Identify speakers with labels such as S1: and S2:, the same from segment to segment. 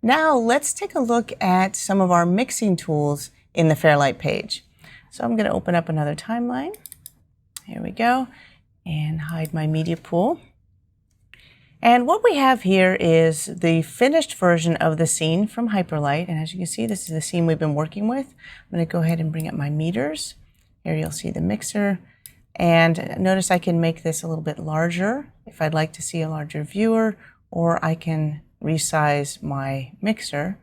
S1: Now let's take a look at some of our mixing tools in the Fairlight page. So I'm going to open up another timeline. Here we go, and hide my media pool. And what we have here is the finished version of the scene from Hyperlight. And as you can see, this is the scene we've been working with. I'm going to go ahead and bring up my meters. Here you'll see the mixer. And notice I can make this a little bit larger if I'd like to see a larger viewer, or I can resize my mixer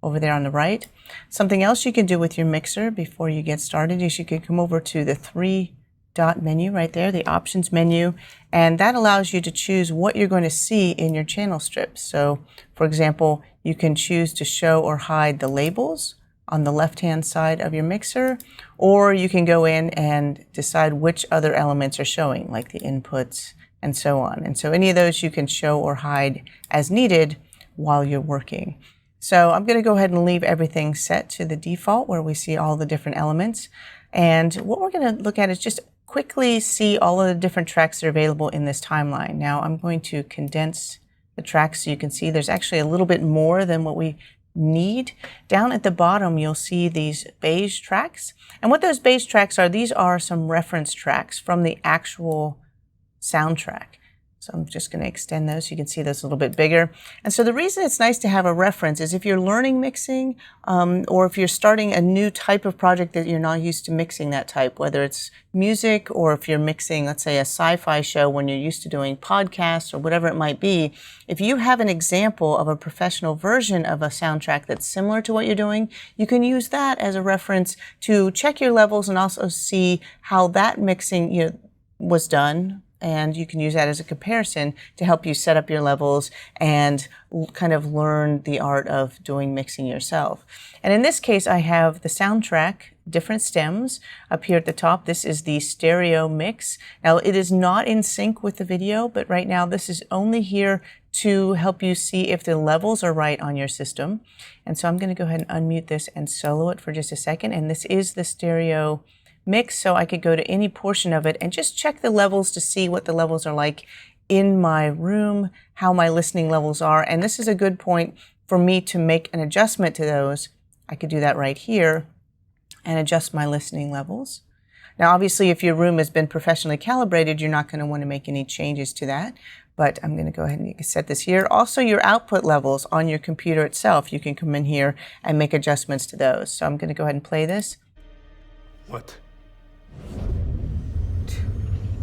S1: over there on the right. Something else you can do with your mixer before you get started is you can come over to the three-dot menu right there, the options menu, and that allows you to choose what you're going to see in your channel strips. So, for example, you can choose to show or hide the labels on the left-hand side of your mixer, or you can go in and decide which other elements are showing, like the inputs and so on. And so any of those you can show or hide as needed while you're working. So I'm going to go ahead and leave everything set to the default where we see all the different elements. And what we're going to look at is just quickly see all of the different tracks that are available in this timeline. Now I'm going to condense the tracks so you can see there's actually a little bit more than what we need. Down at the bottom, you'll see these beige tracks. And what those beige tracks are, these are some reference tracks from the actual soundtrack. So I'm just going to extend those so you can see those a little bit bigger. And so the reason it's nice to have a reference is if you're learning mixing, or if you're starting a new type of project that you're not used to mixing that type, whether it's music or if you're mixing, let's say, a sci-fi show when you're used to doing podcasts or whatever it might be, if you have an example of a professional version of a soundtrack that's similar to what you're doing, you can use that as a reference to check your levels and also see how that mixing was done. And you can use that as a comparison to help you set up your levels and kind of learn the art of doing mixing yourself. And in this case, I have the soundtrack, different stems up here at the top. This is the stereo mix. Now, it is not in sync with the video, but right now this is only here to help you see if the levels are right on your system. And so I'm going to go ahead and unmute this and solo it for just a second. And this is the stereo mix, so I could go to any portion of it and just check the levels to see what the levels are like in my room, how my listening levels are. And this is a good point for me to make an adjustment to those. I could do that right here and adjust my listening levels. Now, obviously, if your room has been professionally calibrated, you're not going to want to make any changes to that. But I'm going to go ahead and set this here. Also, your output levels on your computer itself, you can come in here and make adjustments to those. So I'm going to go ahead and play this.
S2: What?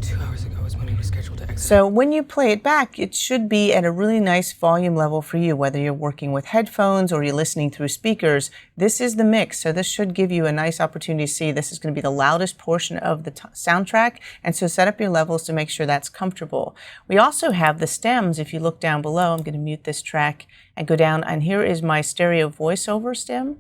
S2: 2 hours ago is when he was scheduled to exit.
S1: So when you play it back, it should be at a really nice volume level for you, whether you're working with headphones or you're listening through speakers. This is the mix, so this should give you a nice opportunity to see this is going to be the loudest portion of the soundtrack, and so set up your levels to make sure that's comfortable. We also have the stems. If you look down below, I'm going to mute this track and go down, and here is my stereo voiceover stem.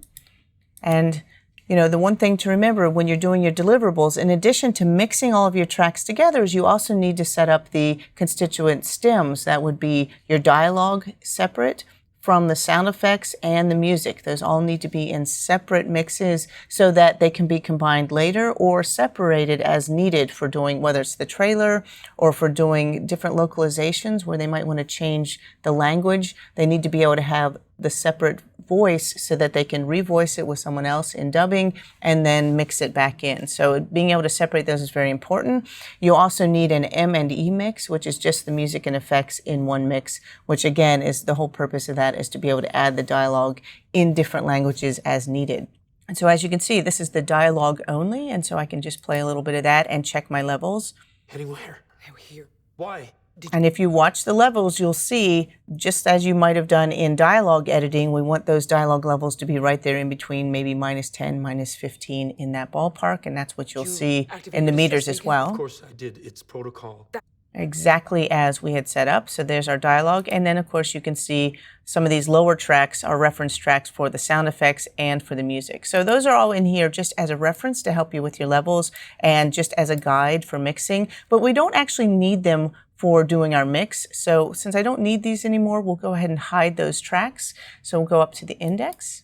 S1: And the one thing to remember when you're doing your deliverables, in addition to mixing all of your tracks together, is you also need to set up the constituent stems. That would be your dialogue separate from the sound effects and the music. Those all need to be in separate mixes so that they can be combined later or separated as needed for doing, whether it's the trailer or for doing different localizations where they might want to change the language. They need to be able to have the separate voice so that they can revoice it with someone else in dubbing and then mix it back in. So being able to separate those is very important. You also need an M&E mix, which is just the music and effects in one mix, which again is the whole purpose of that, is to be able to add the dialogue in different languages as needed. And so as you can see, this is the dialogue only, and so I can just play a little bit of that and check my levels.
S2: Heading where? Here. Why?
S1: And if you watch the levels, you'll see, just as you might have done in dialogue editing, we want those dialogue levels to be right there in between, maybe -10, -15 in that ballpark, and that's what you'll see in the meters as well.
S2: Of course I did. It's protocol.
S1: Exactly as we had set up. So there's our dialogue, and then of course you can see some of these lower tracks are reference tracks for the sound effects and for the music. So those are all in here just as a reference to help you with your levels and just as a guide for mixing, but we don't actually need them for doing our mix. So since I don't need these anymore, we'll go ahead and hide those tracks. So we'll go up to the index,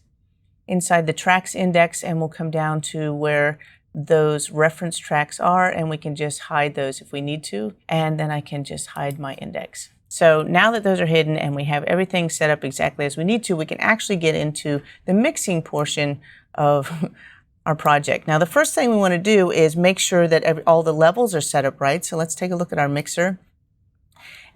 S1: inside the tracks index, and we'll come down to where those reference tracks are, and we can just hide those if we need to. And then I can just hide my index. So now that those are hidden and we have everything set up exactly as we need to, we can actually get into the mixing portion of our project. Now, the first thing we want to do is make sure that all the levels are set up right. So let's take a look at our mixer.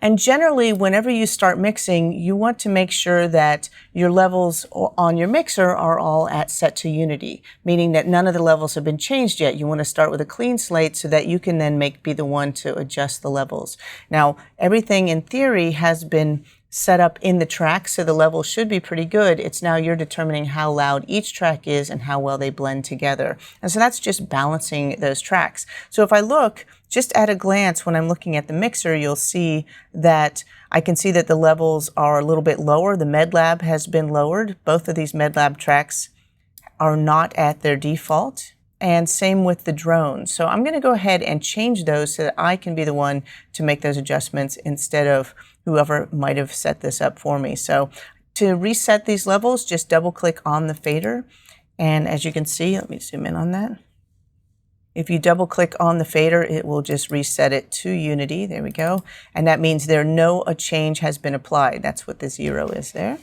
S1: And generally, whenever you start mixing, you want to make sure that your levels on your mixer are all set to unity, meaning that none of the levels have been changed yet. You want to start with a clean slate so that you can then be the one to adjust the levels. Now, everything in theory has been set up in the track, so the levels should be pretty good. It's now you're determining how loud each track is and how well they blend together. And so that's just balancing those tracks. So if I look just at a glance, when I'm looking at the mixer, you'll see that I can see that the levels are a little bit lower. The MedLab has been lowered. Both of these MedLab tracks are not at their default. And same with the drone. So I'm going to go ahead and change those so that I can be the one to make those adjustments instead of whoever might have set this up for me. So to reset these levels, just double click on the fader. And as you can see, let me zoom in on that. If you double click on the fader, it will just reset it to unity. There we go. And that means a change has been applied. That's what the 0 is there.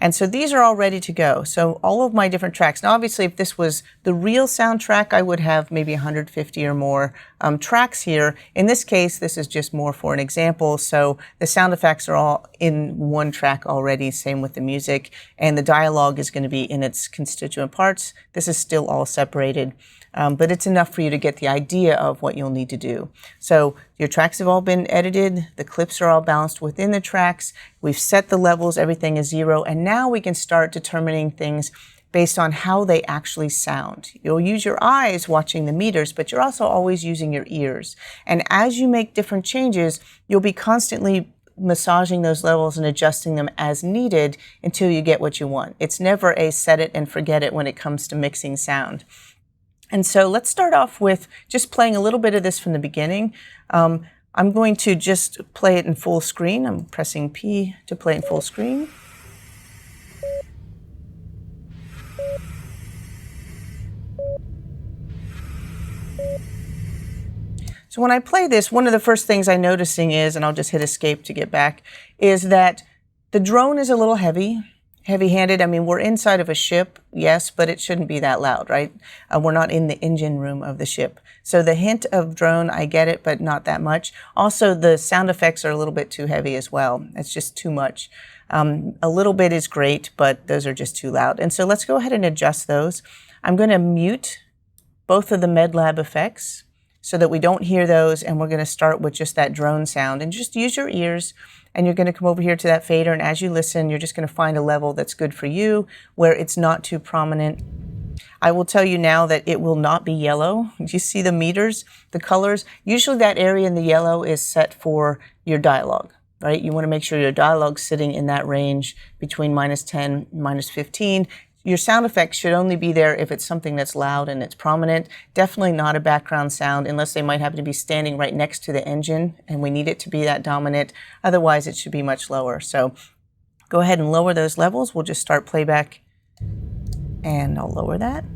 S1: And so these are all ready to go. So all of my different tracks. Now, obviously, if this was the real soundtrack, I would have maybe 150 or more tracks here. In this case, this is just more for an example. So the sound effects are all in one track already, same with the music. And the dialogue is going to be in its constituent parts. This is still all separated. But it's enough for you to get the idea of what you'll need to do. So your tracks have all been edited. The clips are all balanced within the tracks. We've set the levels. Everything is 0. And now we can start determining things based on how they actually sound. You'll use your eyes watching the meters, but you're also always using your ears. And as you make different changes, you'll be constantly massaging those levels and adjusting them as needed until you get what you want. It's never a set it and forget it when it comes to mixing sound. And so let's start off with just playing a little bit of this from the beginning. I'm going to just play it in full screen. I'm pressing P to play in full screen. So when I play this, one of the first things I'm noticing is, and I'll just hit escape to get back, is that the drone is a little heavy-handed. I mean, we're inside of a ship, yes, but it shouldn't be that loud, right? We're not in the engine room of the ship. So the hint of drone, I get it, but not that much. Also, the sound effects are a little bit too heavy as well. It's just too much. A little bit is great, but those are just too loud. And so let's go ahead and adjust those. I'm going to mute both of the MedLab effects so that we don't hear those, and we're going to start with just that drone sound. And just use your ears, and you're going to come over here to that fader, and as you listen, you're just going to find a level that's good for you, where it's not too prominent. I will tell you now that it will not be yellow. You see the meters, the colors? Usually that area in the yellow is set for your dialogue, right? You want to make sure your dialogue's sitting in that range between -10, -15. Your sound effects should only be there if it's something that's loud and it's prominent. Definitely not a background sound unless they might happen to be standing right next to the engine and we need it to be that dominant. Otherwise, it should be much lower. So go ahead and lower those levels. We'll just start playback and I'll lower that.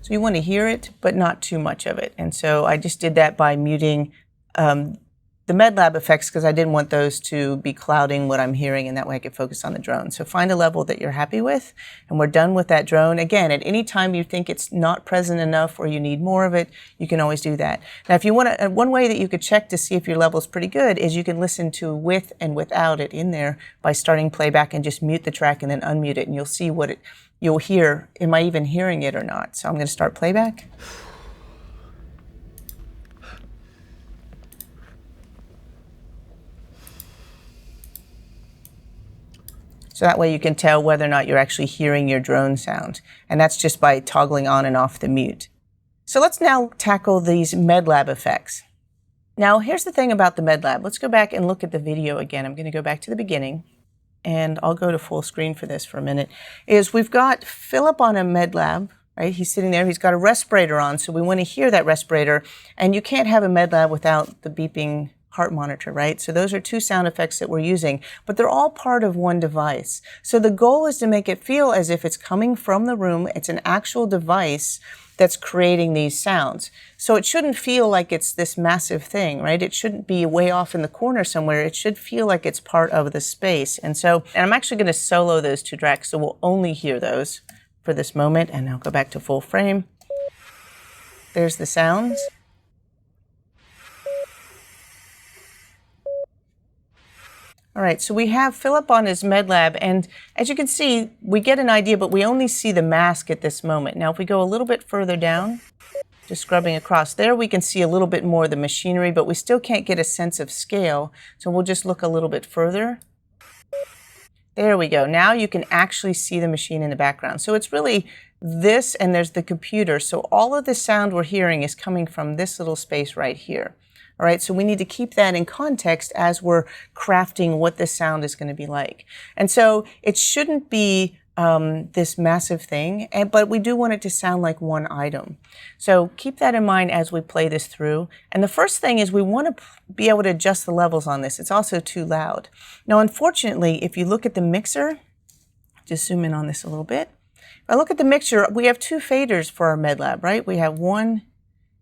S1: So you want to hear it, but not too much of it. And so I just did that by muting the MedLab effects because I didn't want those to be clouding what I'm hearing, and that way I could focus on the drone. So find a level that you're happy with, and we're done with that drone. Again, at any time you think it's not present enough or you need more of it, you can always do that. Now, if you want to, one way that you could check to see if your level is pretty good is you can listen to with and without it in there by starting playback and just mute the track and then unmute it, and you'll see what you'll hear. Am I even hearing it or not? So I'm going to start playback. So that way you can tell whether or not you're actually hearing your drone sound. And that's just by toggling on and off the mute. So let's now tackle these MedLab effects. Now, here's the thing about the MedLab. Let's go back and look at the video again. I'm going to go back to the beginning, and I'll go to full screen for this for a minute. We've got Philip on a MedLab, right? He's sitting there. He's got a respirator on, so we want to hear that respirator. And you can't have a MedLab without the beeping heart monitor, right? So those are two sound effects that we're using, but they're all part of one device. So the goal is to make it feel as if it's coming from the room. It's an actual device that's creating these sounds. So it shouldn't feel like it's this massive thing, right? It shouldn't be way off in the corner somewhere. It should feel like it's part of the space. And I'm actually going to solo those two tracks, so we'll only hear those for this moment. And I'll go back to full frame. There's the sounds. All right, so we have Philip on his MedLab, and as you can see, we get an idea, but we only see the mask at this moment. Now, if we go a little bit further down, just scrubbing across there, we can see a little bit more of the machinery, but we still can't get a sense of scale. So we'll just look a little bit further. There we go. Now you can actually see the machine in the background. So it's really this, and there's the computer. So all of the sound we're hearing is coming from this little space right here. All right, so we need to keep that in context as we're crafting what the sound is going to be like. And so it shouldn't be this massive thing, but we do want it to sound like one item. So keep that in mind as we play this through. And the first thing is we want to be able to adjust the levels on this. It's also too loud. Now, unfortunately, if you look at the mixer, just zoom in on this a little bit. If I look at the mixer, we have two faders for our MedLab, right? We have one,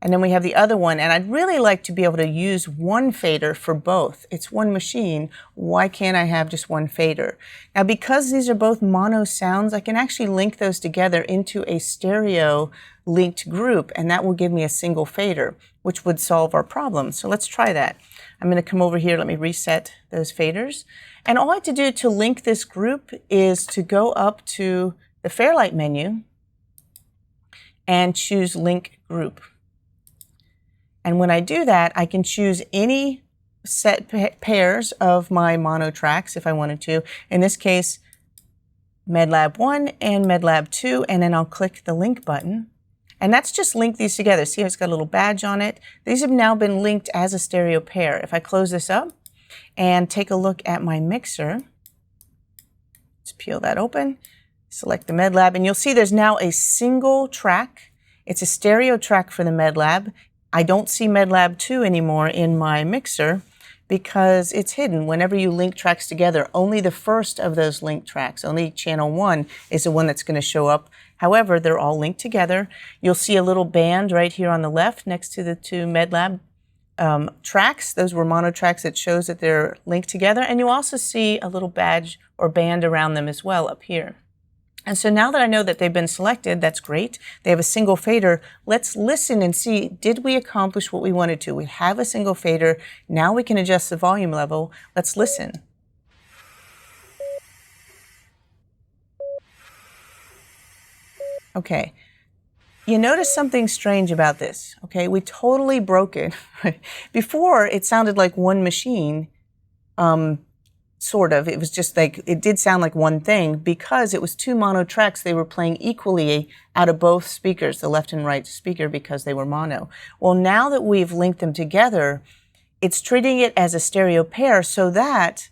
S1: and then we have the other one, and I'd really like to be able to use one fader for both. It's one machine. Why can't I have just one fader? Now, because these are both mono sounds, I can actually link those together into a stereo linked group, and that will give me a single fader, which would solve our problem. So let's try that. I'm going to come over here. Let me reset those faders. And all I have to do to link this group is to go up to the Fairlight menu and choose Link Group. And when I do that, I can choose any set pairs of my mono tracks if I wanted to. In this case, MedLab 1 and MedLab 2, and then I'll click the link button. And that's just linked these together. See how it's got a little badge on it? These have now been linked as a stereo pair. If I close this up and take a look at my mixer, let's peel that open, select the MedLab, and you'll see there's now a single track. It's a stereo track for the MedLab. I don't see MedLab 2 anymore in my mixer because it's hidden. Whenever you link tracks together, only the first of those linked tracks, only channel 1 is the one that's going to show up. However, they're all linked together. You'll see a little band right here on the left next to the two MedLab tracks. Those were mono tracks that shows that they're linked together. And you also see a little badge or band around them as well up here. And so now that I know that they've been selected, that's great. They have a single fader. Let's listen and see, did we accomplish what we wanted to? We have a single fader. Now we can adjust the volume level. Let's listen. Okay. You notice something strange about this, okay? We totally broke it. Before, it sounded like one machine, sort of. It was just like, it did sound like one thing because it was two mono tracks. They were playing equally out of both speakers, the left and right speaker, because they were mono. Well, now that we've linked them together, it's treating it as a stereo pair so that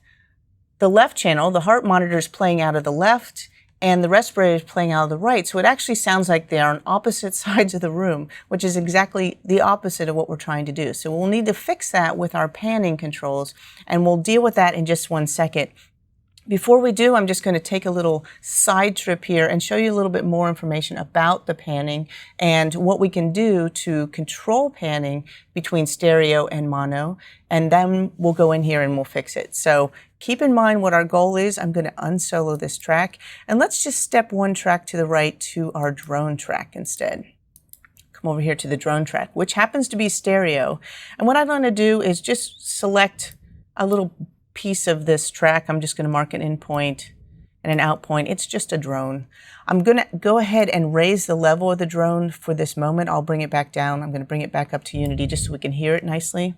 S1: the left channel, the heart monitor, is playing out of the left and the respirator is playing out of the right. So it actually sounds like they are on opposite sides of the room, which is exactly the opposite of what we're trying to do. So we'll need to fix that with our panning controls, and we'll deal with that in just one second. Before we do, I'm just going to take a little side trip here and show you a little bit more information about the panning and what we can do to control panning between stereo and mono, and then we'll go in here and we'll fix it. So keep in mind what our goal is. I'm going to unsolo this track, and let's just step one track to the right to our drone track instead. Come over here to the drone track, which happens to be stereo. And what I'm going to do is just select a little piece of this track. I'm just going to mark an in point and an out point. It's just a drone. I'm going to go ahead and raise the level of the drone for this moment. I'll bring it back down. I'm going to bring it back up to Unity just so we can hear it nicely.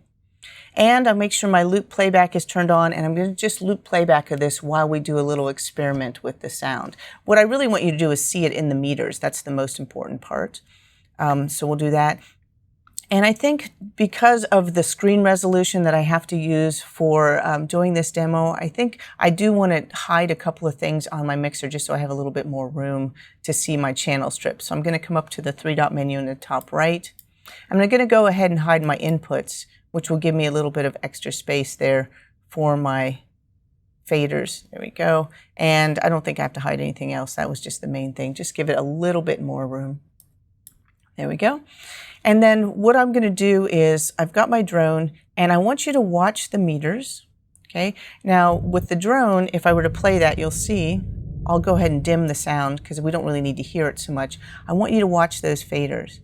S1: And I'll make sure my loop playback is turned on, and I'm going to just loop playback of this while we do a little experiment with the sound. What I really want you to do is see it in the meters. That's the most important part. So we'll do that. And I think because of the screen resolution that I have to use for doing this demo, I think I do want to hide a couple of things on my mixer just so I have a little bit more room to see my channel strip. So I'm going to come up to the three-dot menu in the top right. I'm going to go ahead and hide my inputs, which will give me a little bit of extra space there for my faders. There we go. And I don't think I have to hide anything else. That was just the main thing. Just give it a little bit more room. There we go. And then what I'm going to do is I've got my drone and I want you to watch the meters. Okay. Now with the drone, if I were to play that, you'll see, I'll go ahead and dim the sound because we don't really need to hear it so much. I want you to watch those faders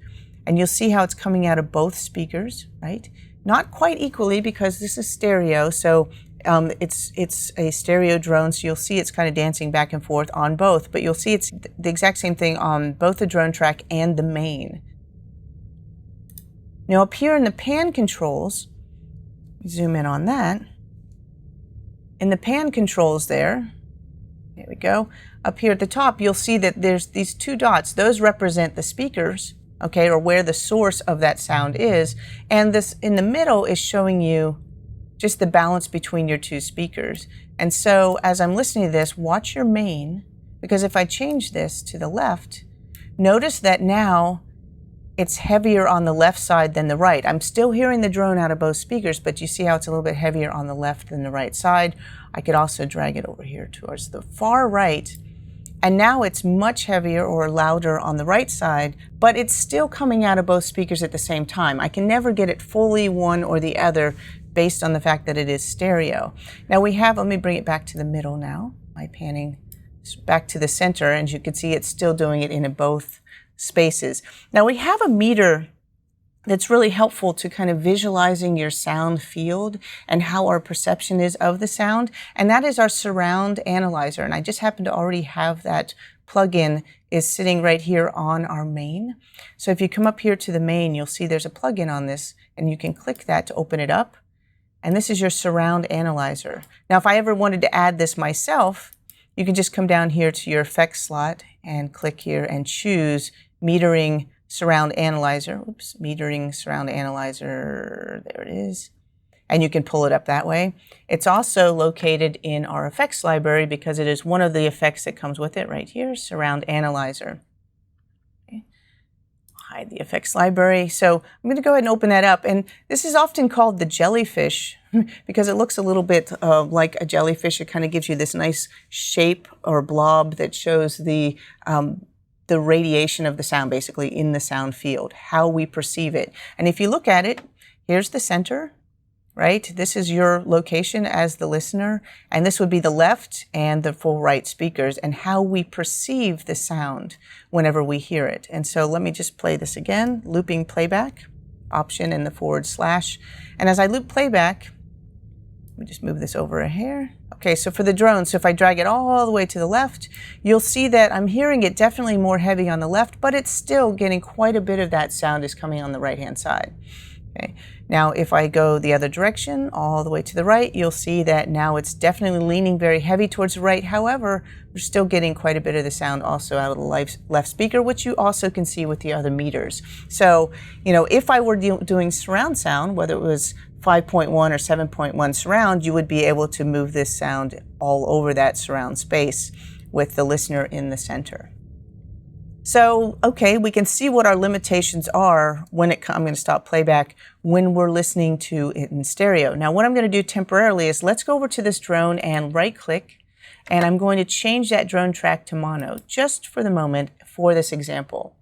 S1: and you'll see how it's coming out of both speakers, right? Not quite equally because this is stereo. So it's a stereo drone, so you'll see it's kind of dancing back and forth on both, but you'll see it's the exact same thing on both the drone track and the main. Now up here in the pan controls, zoom in on that. In the pan controls there we go. Up here at the top, you'll see that there's these two dots. Those represent the speakers, okay, or where the source of that sound is. And this in the middle is showing you just the balance between your two speakers. And so as I'm listening to this, watch your main, because if I change this to the left, notice that now it's heavier on the left side than the right. I'm still hearing the drone out of both speakers, but you see how it's a little bit heavier on the left than the right side. I could also drag it over here towards the far right. And now it's much heavier or louder on the right side, but it's still coming out of both speakers at the same time. I can never get it fully one or the other based on the fact that it is stereo. Now we have, let me bring it back to the middle now, by panning back to the center, and you can see it's still doing it in both spaces. Now we have a meter that's really helpful to kind of visualizing your sound field and how our perception is of the sound, and that is our surround analyzer. And I just happen to already have that plugin is sitting right here on our main. So if you come up here to the main, you'll see there's a plugin on this, and you can click that to open it up. And this is your surround analyzer. Now if I ever wanted to add this myself, you can just come down here to your effects slot and click here and choose metering surround analyzer. Oops, metering surround analyzer. There it is. And you can pull it up that way. It's also located in our effects library because it is one of the effects that comes with it right here, surround analyzer. Okay. Hide the effects library. So I'm going to go ahead and open that up. And this is often called the jellyfish because it looks a little bit like a jellyfish. It kind of gives you this nice shape or blob that shows the radiation of the sound basically in the sound field, how we perceive it. And if you look at it, here's the center, right? This is your location as the listener, and this would be the left and the full right speakers and how we perceive the sound whenever we hear it. And so let me just play this again, looping playback, option and the /. And as I loop playback, let me just move this over a hair. Okay, so for the drone, so if I drag it all the way to the left, you'll see that I'm hearing it definitely more heavy on the left, but it's still getting quite a bit of that sound is coming on the right-hand side. Okay. Now, if I go the other direction, all the way to the right, you'll see that now it's definitely leaning very heavy towards the right. However, we're still getting quite a bit of the sound also out of the left speaker, which you also can see with the other meters. So, you know, if I were doing surround sound, whether it was 5.1 or 7.1 surround, you would be able to move this sound all over that surround space with the listener in the center. So, okay, we can see what our limitations are when I'm going to stop playback when we're listening to it in stereo. Now, what I'm going to do temporarily is let's go over to this drone and right-click, and I'm going to change that drone track to mono just for the moment for this example.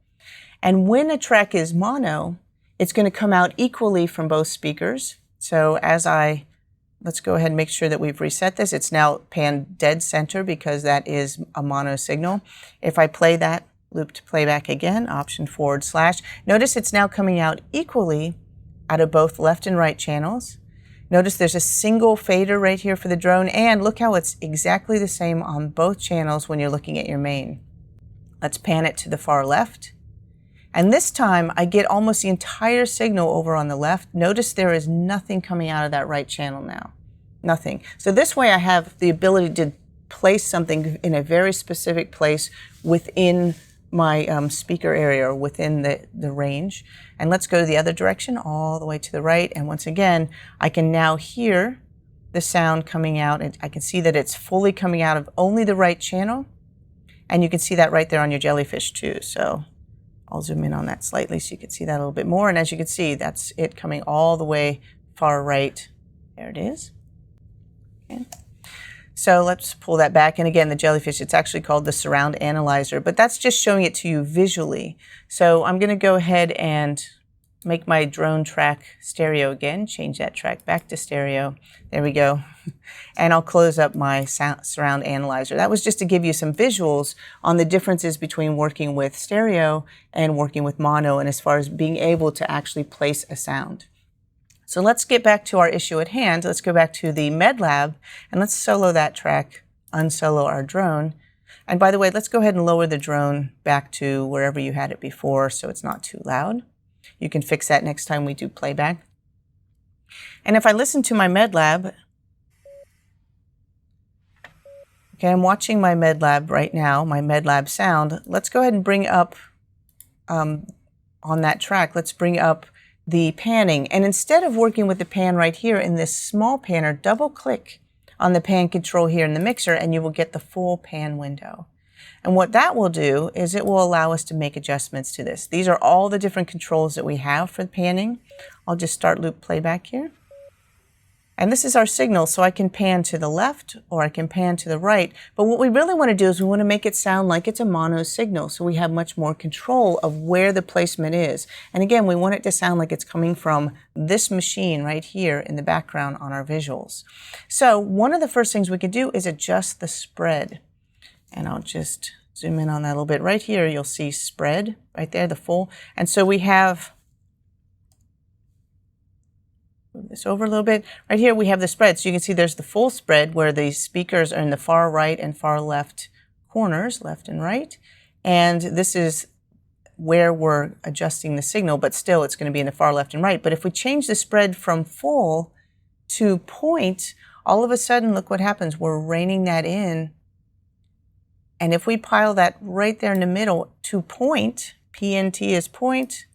S1: And when a track is mono, it's going to come out equally from both speakers. So let's go ahead and make sure that we've reset this. It's now panned dead center because that is a mono signal. If I play that, looped playback again, option /. Notice it's now coming out equally out of both left and right channels. Notice there's a single fader right here for the drone, and look how it's exactly the same on both channels when you're looking at your main. Let's pan it to the far left. And this time I get almost the entire signal over on the left. Notice there is nothing coming out of that right channel now. Nothing. So this way I have the ability to place something in a very specific place within my speaker area or within the range. And let's go the other direction all the way to the right. And once again, I can now hear the sound coming out. And I can see that it's fully coming out of only the right channel. And you can see that right there on your jellyfish too. So I'll zoom in on that slightly so you can see that a little bit more. And as you can see, that's it coming all the way far right. There it is. Okay. So let's pull that back. And again, the jellyfish, it's actually called the Surround Analyzer, but that's just showing it to you visually. So I'm going to go ahead and make my drone track stereo again, change that track back to stereo. There we go. And I'll close up my Surround Analyzer. That was just to give you some visuals on the differences between working with stereo and working with mono, and as far as being able to actually place a sound. So let's get back to our issue at hand. Let's go back to the MedLab and let's solo that track, unsolo our drone. And by the way, let's go ahead and lower the drone back to wherever you had it before so it's not too loud. You can fix that next time we do playback. And if I listen to my MedLab, okay, I'm watching my MedLab right now, my MedLab sound. Let's go ahead and bring up, on that track, let's bring up the panning. And instead of working with the pan right here in this small panner, double click on the pan control here in the mixer and you will get the full pan window. And what that will do is it will allow us to make adjustments to this. These are all the different controls that we have for the panning. I'll just start loop playback here. And this is our signal, so I can pan to the left or I can pan to the right. But what we really want to do is we want to make it sound like it's a mono signal, so we have much more control of where the placement is. And again, we want it to sound like it's coming from this machine right here in the background on our visuals. So one of the first things we can do is adjust the spread. And I'll just zoom in on that a little bit. Right here, you'll see spread right there, the full. And so we have, move this over a little bit. Right here we have the spread. So you can see there's the full spread where the speakers are in the far right and far left corners, left and right. And this is where we're adjusting the signal, but still it's going to be in the far left and right. But if we change the spread from full to point, all of a sudden, look what happens. We're reining that in. And if we pile that right there in the middle to point, PNT is point,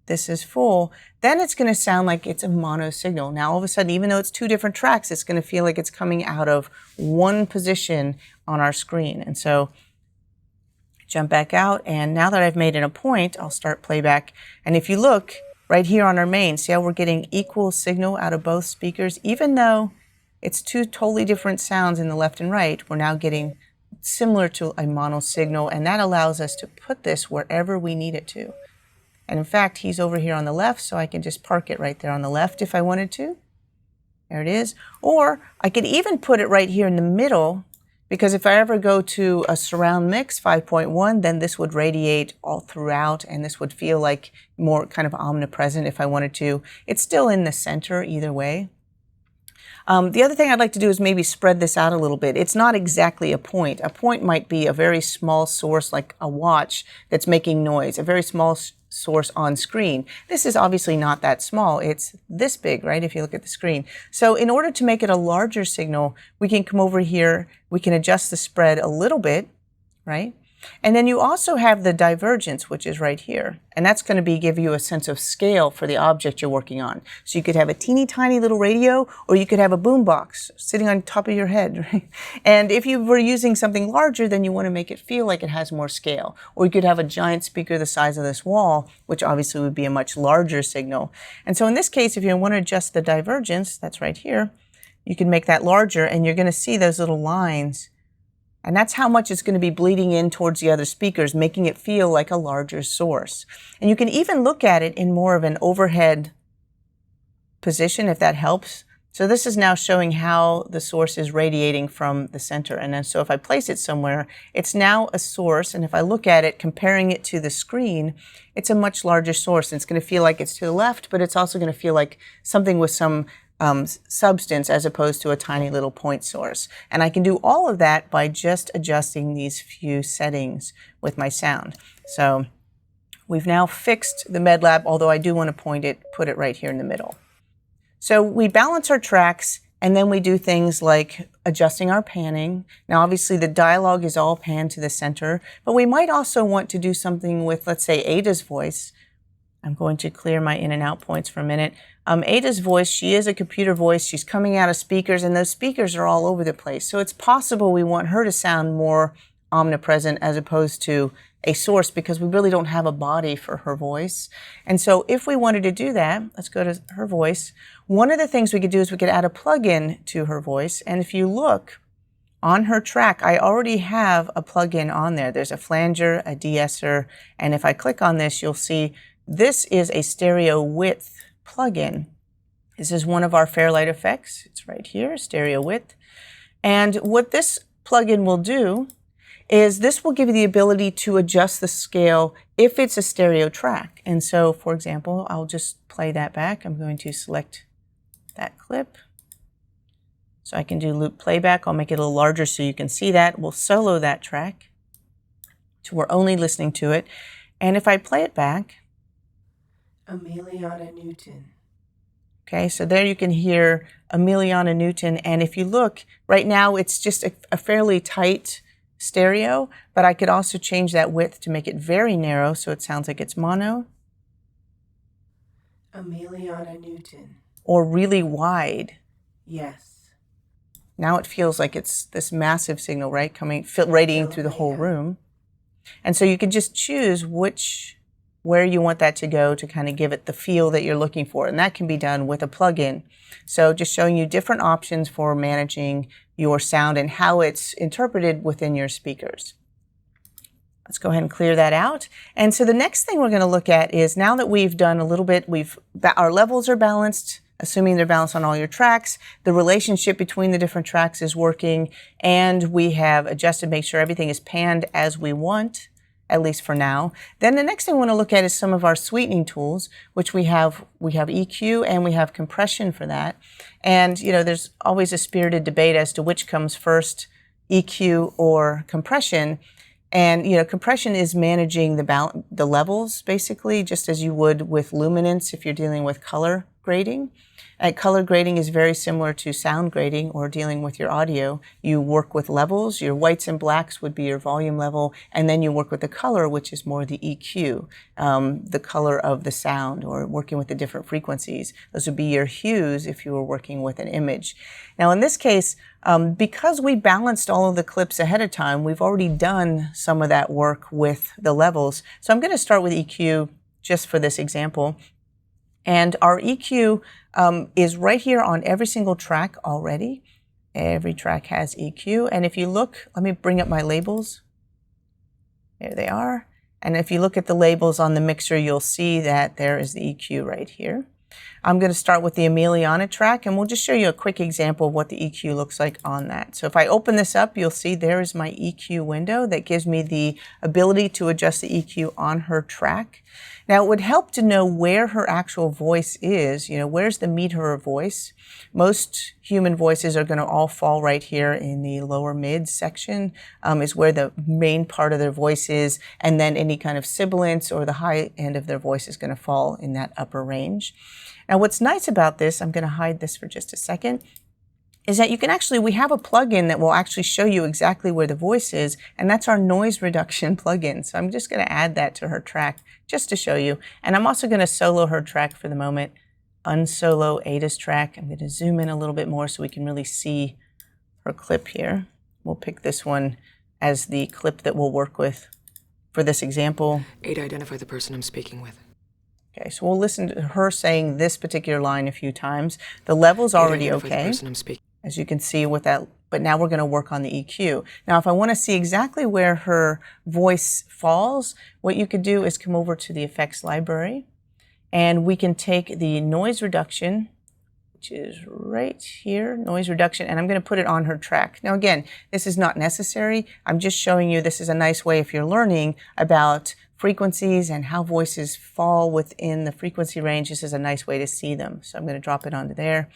S1: this is full, then it's going to sound like it's a mono signal. Now, all of a sudden, even though it's two different tracks, it's going to feel like it's coming out of one position on our screen. And so jump back out. And now that I've made it a point, I'll start playback. And if you look right here on our main, see how we're getting equal signal out of both speakers? Even though it's two totally different sounds in the left and right, we're now getting similar to a mono signal, and that allows us to put this wherever we need it to. And in fact, he's over here on the left, so I can just park it right there on the left if I wanted to. There it is. Or I could even put it right here in the middle, because if I ever go to a surround mix 5.1, then this would radiate all throughout, and this would feel like more kind of omnipresent if I wanted to. It's still in the center either way. The other thing I'd like to do is maybe spread this out a little bit. It's not exactly a point. A point might be a very small source like a watch that's making noise, a very small source on screen. This is obviously not that small. It's this big, right, if you look at the screen. So in order to make it a larger signal, we can come over here, we can adjust the spread a little bit, right? And then you also have the divergence, which is right here. And that's going to give you a sense of scale for the object you're working on. So you could have a teeny tiny little radio, or you could have a boom box sitting on top of your head, right? And if you were using something larger, then you want to make it feel like it has more scale. Or you could have a giant speaker the size of this wall, which obviously would be a much larger signal. And so in this case, if you want to adjust the divergence, that's right here, you can make that larger, and you're going to see those little lines. And that's how much it's going to be bleeding in towards the other speakers, making it feel like a larger source. And you can even look at it in more of an overhead position, if that helps. So this is now showing how the source is radiating from the center. And then so if I place it somewhere, it's now a source. And if I look at it, comparing it to the screen, it's a much larger source. And it's going to feel like it's to the left, but it's also going to feel like something with some substance as opposed to a tiny little point source. And I can do all of that by just adjusting these few settings with my sound. So we've now fixed the MedLab, although I do want to put it right here in the middle. So we balance our tracks, and then we do things like adjusting our panning. Now, obviously, the dialogue is all panned to the center, but we might also want to do something with, let's say, Ada's voice. I'm going to clear my in and out points for a minute. Ada's voice, she is a computer voice. She's coming out of speakers, and those speakers are all over the place. So it's possible we want her to sound more omnipresent as opposed to a source, because we really don't have a body for her voice. And so if we wanted to do that, let's go to her voice. One of the things we could do is we could add a plug-in to her voice. And if you look, on her track, I already have a plugin on there. There's a flanger, a de-esser, and if I click on this, you'll see this is a stereo width plugin. This is one of our Fairlight effects. It's right here, stereo width. And what this plugin will do is this will give you the ability to adjust the scale if it's a stereo track. And so, for example, I'll just play that back. I'm going to select that clip. So I can do loop playback. I'll make it a little larger so you can see that. We'll solo that track. So we're only listening to it. And if I play it back, Emiliana Newton. Okay, so there you can hear Emiliana Newton. And if you look, right now it's just a fairly tight stereo, but I could also change that width to make it very narrow so it sounds like it's mono. Emiliana Newton. Or really wide. Yes. Now it feels like it's this massive signal, right, radiating through the whole room. And so you can just choose where you want that to go to kind of give it the feel that you're looking for. And that can be done with a plugin. So just showing you different options for managing your sound and how it's interpreted within your speakers. Let's go ahead and clear that out. And so the next thing we're going to look at is, now that we've done a little bit, our levels are balanced, assuming they're balanced on all your tracks, the relationship between the different tracks is working, and we have adjusted, make sure everything is panned as we want, at least for now. Then the next thing we want to look at is some of our sweetening tools, which we have EQ and we have compression for that. And there's always a spirited debate as to which comes first, EQ or compression. And compression is managing the levels, basically, just as you would with luminance if you're dealing with color grading. Color grading is very similar to sound grading or dealing with your audio. You work with levels. Your whites and blacks would be your volume level, and then you work with the color, which is more the EQ, the color of the sound, or working with the different frequencies. Those would be your hues if you were working with an image. Now, in this case, because we balanced all of the clips ahead of time, we've already done some of that work with the levels. So I'm going to start with EQ just for this example. And our EQ is right here on every single track already. Every track has EQ. And if you look, let me bring up my labels. There they are. And if you look at the labels on the mixer, you'll see that there is the EQ right here. I'm going to start with the Emiliana track, and we'll just show you a quick example of what the EQ looks like on that. So if I open this up, you'll see there is my EQ window that gives me the ability to adjust the EQ on her track. Now, it would help to know where her actual voice is. Where's the meat of her voice? Most human voices are going to all fall right here in the lower mid section, is where the main part of their voice is, and then any kind of sibilance or the high end of their voice is going to fall in that upper range. Now, what's nice about this, I'm going to hide this for just a second, is that we have a plugin that will actually show you exactly where the voice is, and that's our noise reduction plugin. So I'm just going to add that to her track just to show you. And I'm also going to solo her track for the moment, unsolo Ada's track. I'm going to zoom in a little bit more so we can really see her clip here. We'll pick this one as the clip that we'll work with for this example.
S2: Ada, identify the person I'm speaking with.
S1: Okay, so we'll listen to her saying this particular line a few times. The level's already okay, as you can see with that, but now we're going to work on the EQ. Now, if I want to see exactly where her voice falls, what you could do is come over to the effects library, and we can take the noise reduction, which is right here, noise reduction, and I'm going to put it on her track. Now, again, this is not necessary. I'm just showing you this is a nice way if you're learning about frequencies and how voices fall within the frequency range. This is a nice way to see them. So I'm going to drop it onto there.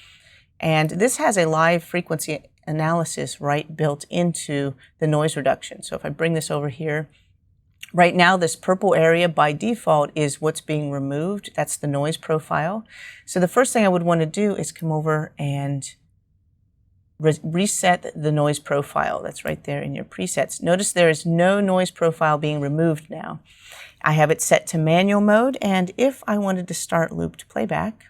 S1: And this has a live frequency analysis built into the noise reduction. So if I bring this over here, right now this purple area by default is what's being removed. That's the noise profile. So the first thing I would want to do is come over and reset the noise profile. That's right there in your presets. Notice there is no noise profile being removed now. I have it set to manual mode, and if I wanted to start looped playback,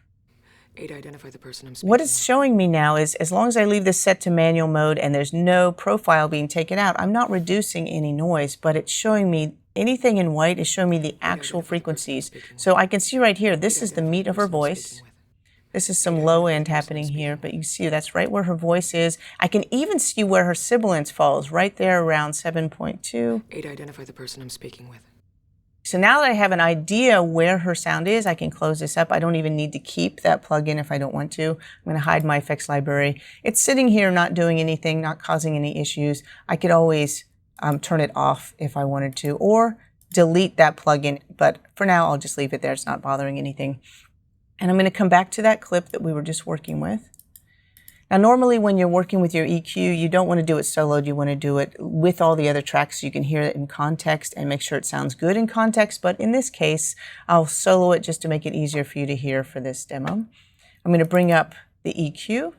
S2: Ada, identify the person I'm speaking
S1: what it's showing me now is, as long as I leave this set to manual mode and there's no profile being taken out, I'm not reducing any noise, but it's showing me anything in white is showing me the actual frequencies. So I can see right here, this is the meat of her voice. This is some low end happening here, but you see that's right where her voice is. I can even see where her sibilance falls, right there around 7.2.
S2: 8, identify the person I'm speaking with.
S1: So now that I have an idea where her sound is, I can close this up. I don't even need to keep that plugin if I don't want to. I'm going to hide my effects library. It's sitting here not doing anything, not causing any issues. I could always turn it off if I wanted to, or delete that plugin. But for now, I'll just leave it there. It's not bothering anything. And I'm going to come back to that clip that we were just working with. Now, normally when you're working with your EQ, you don't want to do it soloed. You want to do it with all the other tracks so you can hear it in context and make sure it sounds good in context. But in this case, I'll solo it just to make it easier for you to hear for this demo. I'm going to bring up the EQ.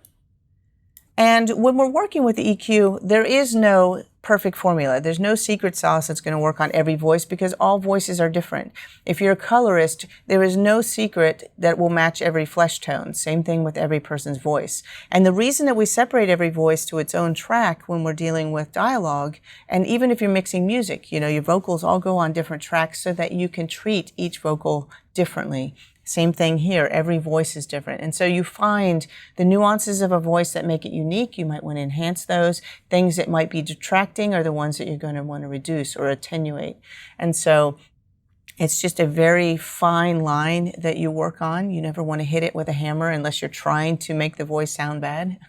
S1: And when we're working with the EQ, there is no perfect formula. There's no secret sauce that's going to work on every voice because all voices are different. If you're a colorist, there is no secret that will match every flesh tone. Same thing with every person's voice. And the reason that we separate every voice to its own track when we're dealing with dialogue, and even if you're mixing music, you know, your vocals all go on different tracks so that you can treat each vocal differently. Same thing here. Every voice is different. And so you find the nuances of a voice that make it unique. You might want to enhance those. Things that might be detracting are the ones that you're going to want to reduce or attenuate. And so it's just a very fine line that you work on. You never want to hit it with a hammer unless you're trying to make the voice sound bad.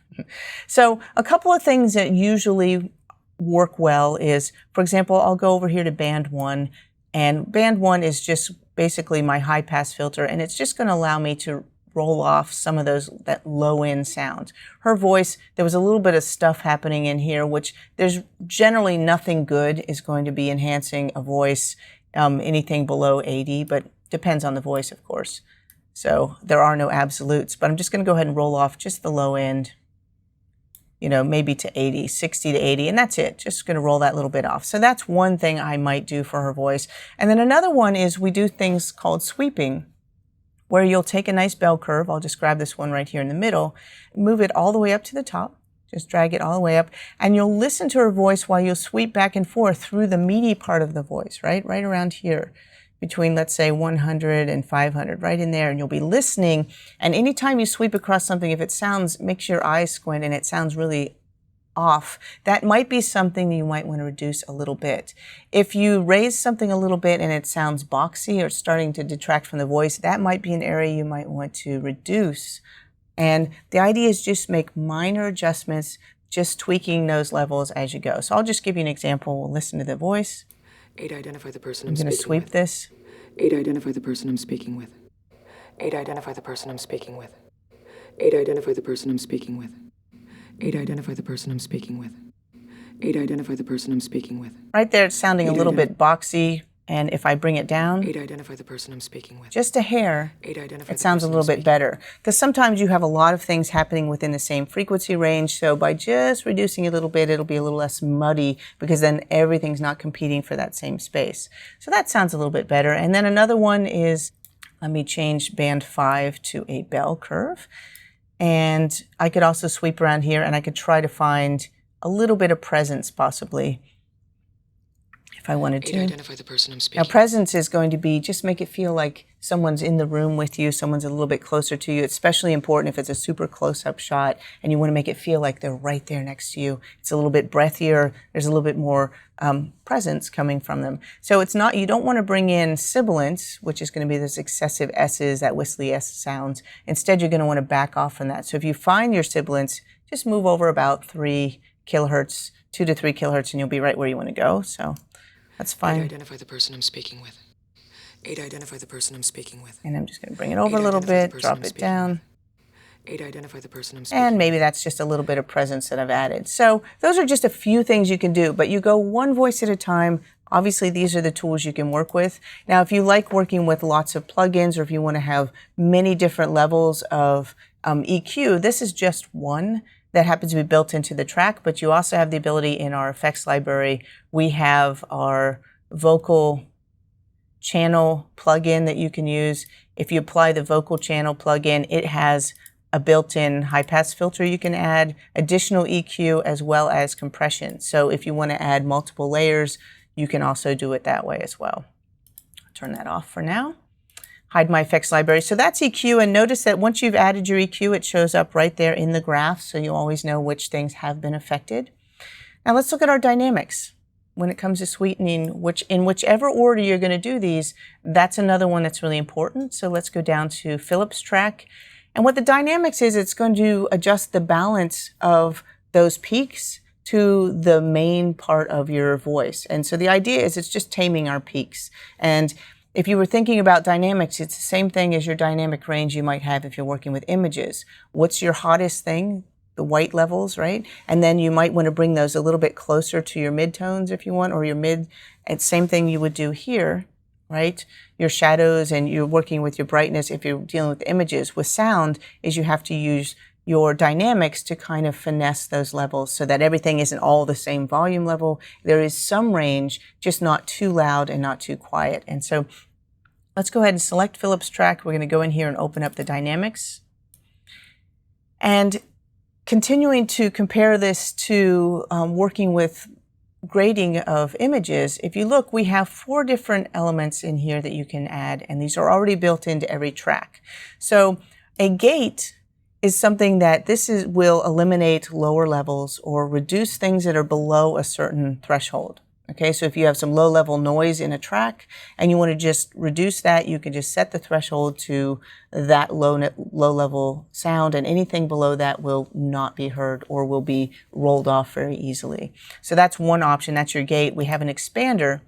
S1: So a couple of things that usually work well is, for example, I'll go over here to band 1. And band 1 is just basically my high pass filter, and it's just going to allow me to roll off some of that low end sound. Her voice, there was a little bit of stuff happening in here, which there's generally nothing good is going to be enhancing a voice, anything below 80, but depends on the voice, of course. So there are no absolutes, but I'm just going to go ahead and roll off just the low end, you know, maybe to 80, 60 to 80, and that's it. Just going to roll that little bit off. So that's one thing I might do for her voice. And then another one is we do things called sweeping, where you'll take a nice bell curve. I'll just grab this one right here in the middle, move it all the way up to the top, just drag it all the way up, and you'll listen to her voice while you'll sweep back and forth through the meaty part of the voice, right around here, between, let's say, 100 and 500, right in there, and you'll be listening. And anytime you sweep across something, if it makes your eyes squint and it sounds really off, that might be something you might want to reduce a little bit. If you raise something a little bit and it sounds boxy or starting to detract from the voice, that might be an area you might want to reduce. And the idea is just make minor adjustments, just tweaking those levels as you go. So I'll just give you an example. We'll listen to the voice.
S2: 8, identify the person
S1: I'm going to sweep this.
S2: 8, identify the person I'm speaking with. 8, identify the person I'm speaking with. 8, identify the person I'm speaking with. 8, identify the person I'm speaking with. 8, identify the person I'm speaking with.
S1: Right there, it's sounding a little bit boxy. And if I bring it down,
S2: 8, identify the person I'm speaking with.
S1: Just a hair,
S2: 8, identify
S1: it sounds a little bit better. Because sometimes you have a lot of things happening within the same frequency range. So by just reducing a little bit, it'll be a little less muddy because then everything's not competing for that same space. So that sounds a little bit better. And then another one is, let me change band 5 to a bell curve. And I could also sweep around here and I could try to find a little bit of presence possibly, if I wanted to.
S2: Identify the person I'm speaking.
S1: Now, presence is going to be just make it feel like someone's in the room with you, someone's a little bit closer to you. It's especially important if it's a super close-up shot and you want to make it feel like they're right there next to you. It's a little bit breathier. There's a little bit more presence coming from them. So it's not, you don't want to bring in sibilance, which is going to be those excessive S's, that whistly S sounds. Instead, you're going to want to back off from that. So if you find your sibilance, just move over about 3 kilohertz, 2 to 3 kilohertz, and you'll be right where you want to go. So that's fine.
S2: 8, identify the person I'm speaking with. 8, identify the person I'm speaking with.
S1: And I'm just going to bring it over a little bit, drop it down.
S2: 8, identify the person I'm speaking with.
S1: And maybe that's just a little bit of presence that I've added. So those are just a few things you can do, but you go one voice at a time. Obviously, these are the tools you can work with. Now, if you like working with lots of plugins or if you want to have many different levels of EQ, this is just one that happens to be built into the track, but you also have the ability in our effects library. We have our vocal channel plugin that you can use. If you apply the vocal channel plugin, it has a built-in high-pass filter you can add, additional EQ, as well as compression. So if you want to add multiple layers, you can also do it that way as well. I'll turn that off for now. hide my effects library. So that's EQ, and notice that once you've added your EQ, it shows up right there in the graph, so you always know which things have been affected. Now let's look at our dynamics. When it comes to sweetening, in whichever order you're going to do these, that's another one that's really important. So let's go down to Philips track. And what the dynamics is, it's going to adjust the balance of those peaks to the main part of your voice. And so the idea is it's just taming our peaks. And if you were thinking about dynamics, it's the same thing as your dynamic range you might have if you're working with images. What's your hottest thing? The white levels, right? And then you might want to bring those a little bit closer to your midtones if you want, or your mid. And same thing you would do here, right? Your shadows, and you're working with your brightness if you're dealing with images. With sound is you have to use your dynamics to kind of finesse those levels so that everything isn't all the same volume level. There is some range, just not too loud and not too quiet. And so let's go ahead and select Philips track. We're going to go in here and open up the dynamics. And continuing to compare this to working with grading of images, if you look, we have 4 different elements in here that you can add, and these are already built into every track. So a gate is something that will eliminate lower levels or reduce things that are below a certain threshold. Okay, so if you have some low-level noise in a track and you want to just reduce that, you can just set the threshold to that low-level sound, and anything below that will not be heard or will be rolled off very easily. So that's one option. That's your gate. We have an expander,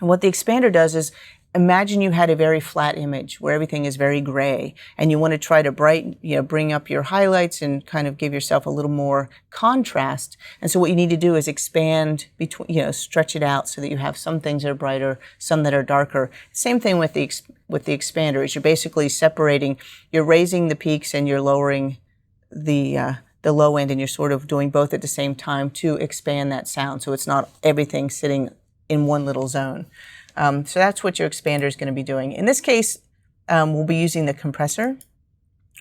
S1: and what the expander does is, imagine you had a very flat image where everything is very gray, and you want to try to bring up your highlights and kind of give yourself a little more contrast. And so what you need to do is expand between, stretch it out so that you have some things that are brighter, some that are darker. Same thing with the expander, is you're basically separating, you're raising the peaks and you're lowering the low end, and you're sort of doing both at the same time to expand that sound. So it's not everything sitting in one little zone. So that's what your expander is going to be doing. In this case, we'll be using the compressor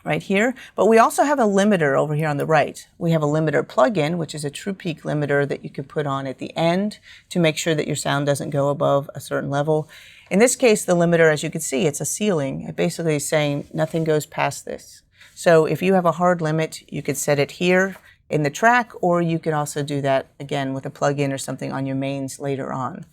S1: right here, but we also have a limiter over here on the right. We have a limiter plugin, which is a true peak limiter that you can put on at the end to make sure that your sound doesn't go above a certain level. In this case, the limiter, as you can see, it's a ceiling. It basically is saying nothing goes past this. So if you have a hard limit, you could set it here in the track, or you can also do that again with a plugin or something on your mains later on.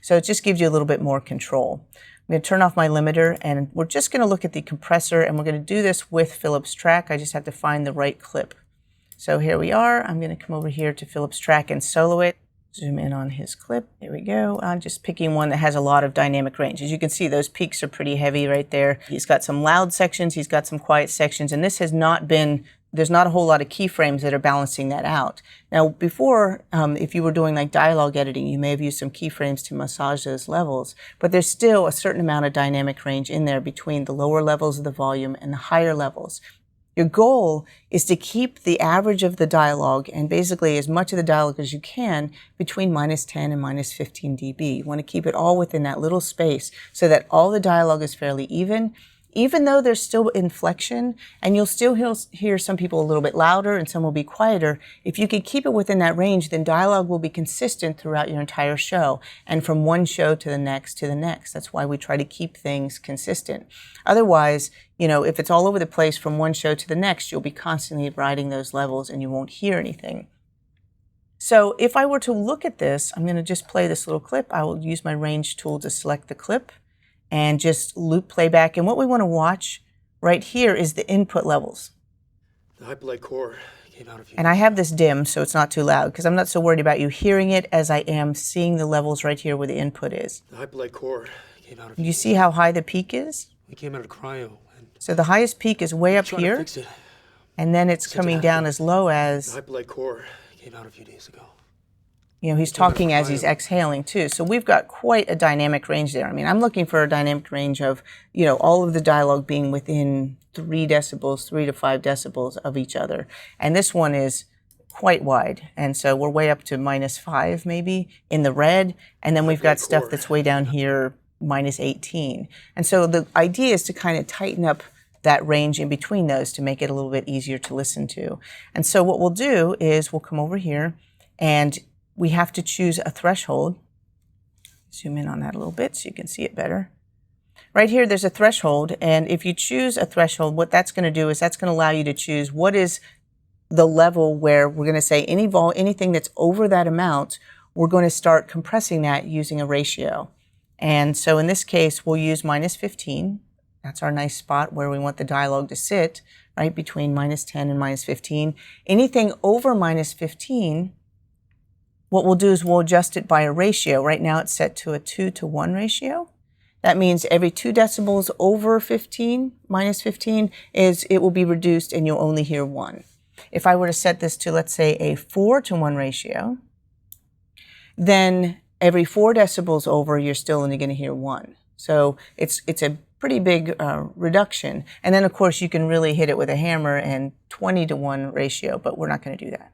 S1: So it just gives you a little bit more control. I'm going to turn off my limiter, and we're just going to look at the compressor, and we're going to do this with Philips track. I just have to find the right clip. So here we are. I'm going to come over here to Philips track and solo it. Zoom in on his clip. There we go. I'm just picking one that has a lot of dynamic range. As you can see, those peaks are pretty heavy right there. He's got some loud sections. He's got some quiet sections, and this has not been, there's not a whole lot of keyframes that are balancing that out. Now, before, if you were doing like dialogue editing, you may have used some keyframes to massage those levels, but there's still a certain amount of dynamic range in there between the lower levels of the volume and the higher levels. Your goal is to keep the average of the dialogue, and basically as much of the dialogue as you can, between -10 and -15 dB. You want to keep it all within that little space so that all the dialogue is fairly even though there's still inflection, and you'll still hear some people a little bit louder and some will be quieter. If you can keep it within that range, then dialogue will be consistent throughout your entire show, and from one show to the next to the next. That's why we try to keep things consistent. Otherwise, if it's all over the place from one show to the next, you'll be constantly riding those levels and you won't hear anything. So if I were to look at this, I'm going to just play this little clip. I will use my range tool to select the clip and just loop playback. And what we want to watch right here is the input levels.
S3: The Hyperlight Core came out of you.
S1: And I have this dim, so it's not too loud, because I'm not so worried about you hearing it as I am seeing the levels right here where the input is.
S3: The Hyperlight Core came out of you.
S1: You see how high the peak is?
S3: We came out of cryo.
S1: So the highest peak is way up here,
S3: Fix it.
S1: and then it's coming down as low as,
S3: The Hyperlight Core came out a few days ago.
S1: he's talking as he's exhaling too. So we've got quite a dynamic range there. I mean, I'm looking for a dynamic range of, all of the dialogue being within 3 decibels, 3 to 5 decibels of each other. And this one is quite wide. And so we're way up to -5 maybe in the red. And then we've got stuff that's way down here, -18. And so the idea is to kind of tighten up that range in between those to make it a little bit easier to listen to. And so what we'll do is we'll come over here, and we have to choose a threshold. Zoom in on that a little bit so you can see it better. right here there's a threshold, and if you choose a threshold, what that's going to do is that's going to allow you to choose what is the level where we're going to say anything that's over that amount, we're going to start compressing that using a ratio. And so in this case, we'll use -15. That's our nice spot where we want the dialogue to sit, right between -10 and -15. Anything over -15, what we'll do is we'll adjust it by a ratio. Right now it's set to a 2-to-1 ratio. That means every 2 decibels over 15, -15, it will be reduced and you'll only hear 1. If I were to set this to, let's say, a 4-to-1 ratio, then every 4 decibels over, you're still only going to hear 1. So it's a pretty big reduction. And then, of course, you can really hit it with a hammer and 20-to-1 ratio, but we're not going to do that.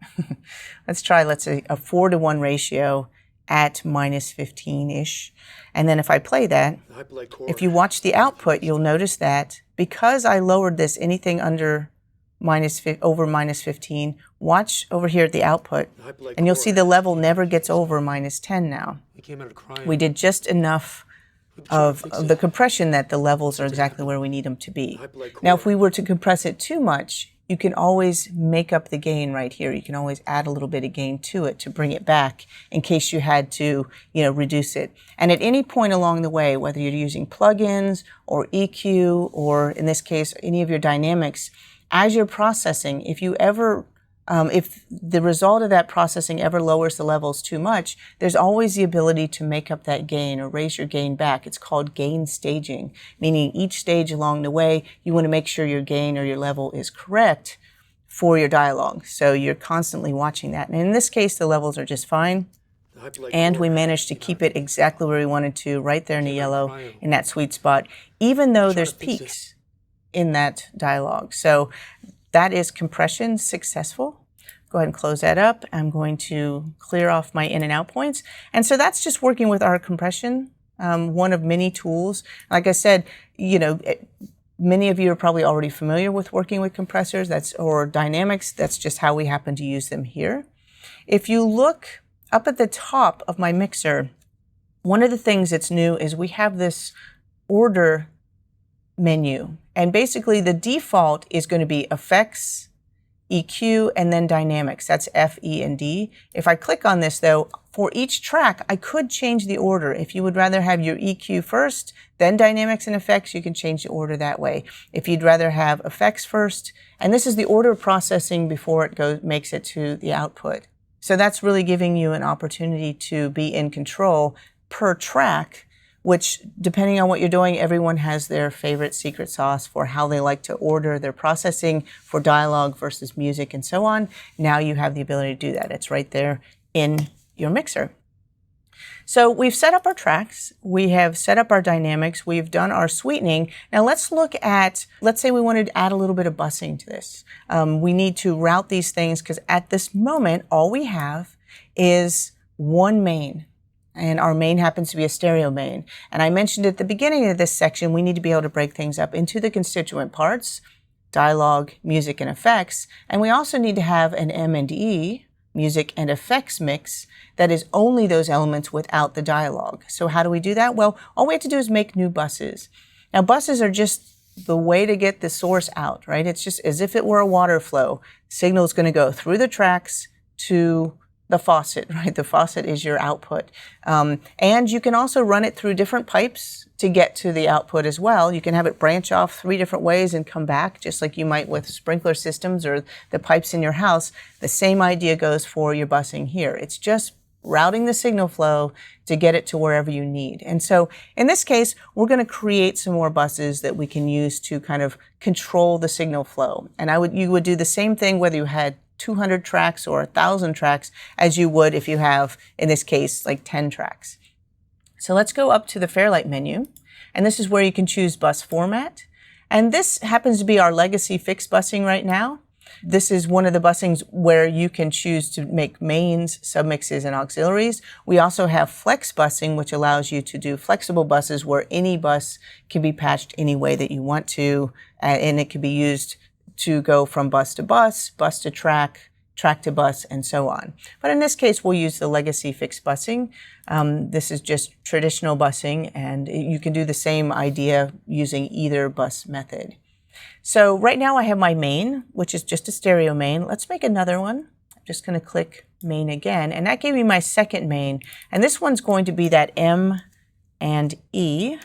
S1: Let's try, let's say, a 4-to-1 ratio at -15-ish. And then if I play that, if you watch the output, you'll notice that because I lowered this anything under over -15, watch over here at the output, and you'll see the level never gets over -10 now. We did just enough of the compression that the levels are exactly where we need them to be. Now, if we were to compress it too much, you can always make up the gain right here. You can always add a little bit of gain to it to bring it back in case you had to, reduce it. And at any point along the way, whether you're using plugins or EQ, or in this case, any of your dynamics, as you're processing, if the result of that processing ever lowers the levels too much, there's always the ability to make up that gain or raise your gain back. It's called gain staging, meaning each stage along the way, you want to make sure your gain or your level is correct for your dialogue. So you're constantly watching that. And in this case, the levels are just fine. And we managed to keep it exactly where we wanted to, right there in the yellow, in that sweet spot, even though there's peaks in that dialogue. So that is compression successful. Go ahead and close that up. I'm going to clear off my in and out points. And so that's just working with our compression, one of many tools. Like I said, many of you are probably already familiar with working with compressors or dynamics. That's just how we happen to use them here. If you look up at the top of my mixer, one of the things that's new is we have this order menu. And basically the default is going to be effects, EQ, and then dynamics. That's F, E, and D. If I click on this though, for each track, I could change the order. If you would rather have your EQ first, then dynamics and effects, you can change the order that way. If you'd rather have effects first, and this is the order of processing before it makes it to the output. So that's really giving you an opportunity to be in control per track, which, depending on what you're doing, everyone has their favorite secret sauce for how they like to order their processing for dialogue versus music and so on. Now you have the ability to do that. It's right there in your mixer. So we've set up our tracks. We have set up our dynamics. We've done our sweetening. Now let's look at, let's say we wanted to add a little bit of bussing to this. We need to route these things because at this moment, all we have is one main. And our main happens to be a stereo main. And I mentioned at the beginning of this section, we need to be able to break things up into the constituent parts, dialogue, music, and effects. And we also need to have an M&E, music and effects mix, that is only those elements without the dialogue. So how do we do that? Well, all we have to do is make new buses. Now, buses are just the way to get the source out, right? It's just as if it were a water flow. Signal is going to go through the tracks to the faucet, right? The faucet is your output. And you can also run it through different pipes to get to the output as well. You can have it branch off 3 different ways and come back, just like you might with sprinkler systems or the pipes in your house. The same idea goes for your busing here. It's just routing the signal flow to get it to wherever you need. And so in this case, we're going to create some more buses that we can use to kind of control the signal flow. And you would do the same thing whether you had 200 tracks or 1,000 tracks as you would if you have, in this case, like 10 tracks. So let's go up to the Fairlight menu, and this is where you can choose bus format. And this happens to be our legacy fixed busing right now. This is one of the busings where you can choose to make mains, submixes, and auxiliaries. We also have flex busing, which allows you to do flexible buses where any bus can be patched any way that you want to, and it can be used to go from bus to track, track to bus, and so on. But in this case, we'll use the legacy fixed busing. This is just traditional busing, and you can do the same idea using either bus method. So right now I have my main, which is just a stereo main. Let's make another one. I'm just going to click main again, and that gave me my second main. And this one's going to be that M and E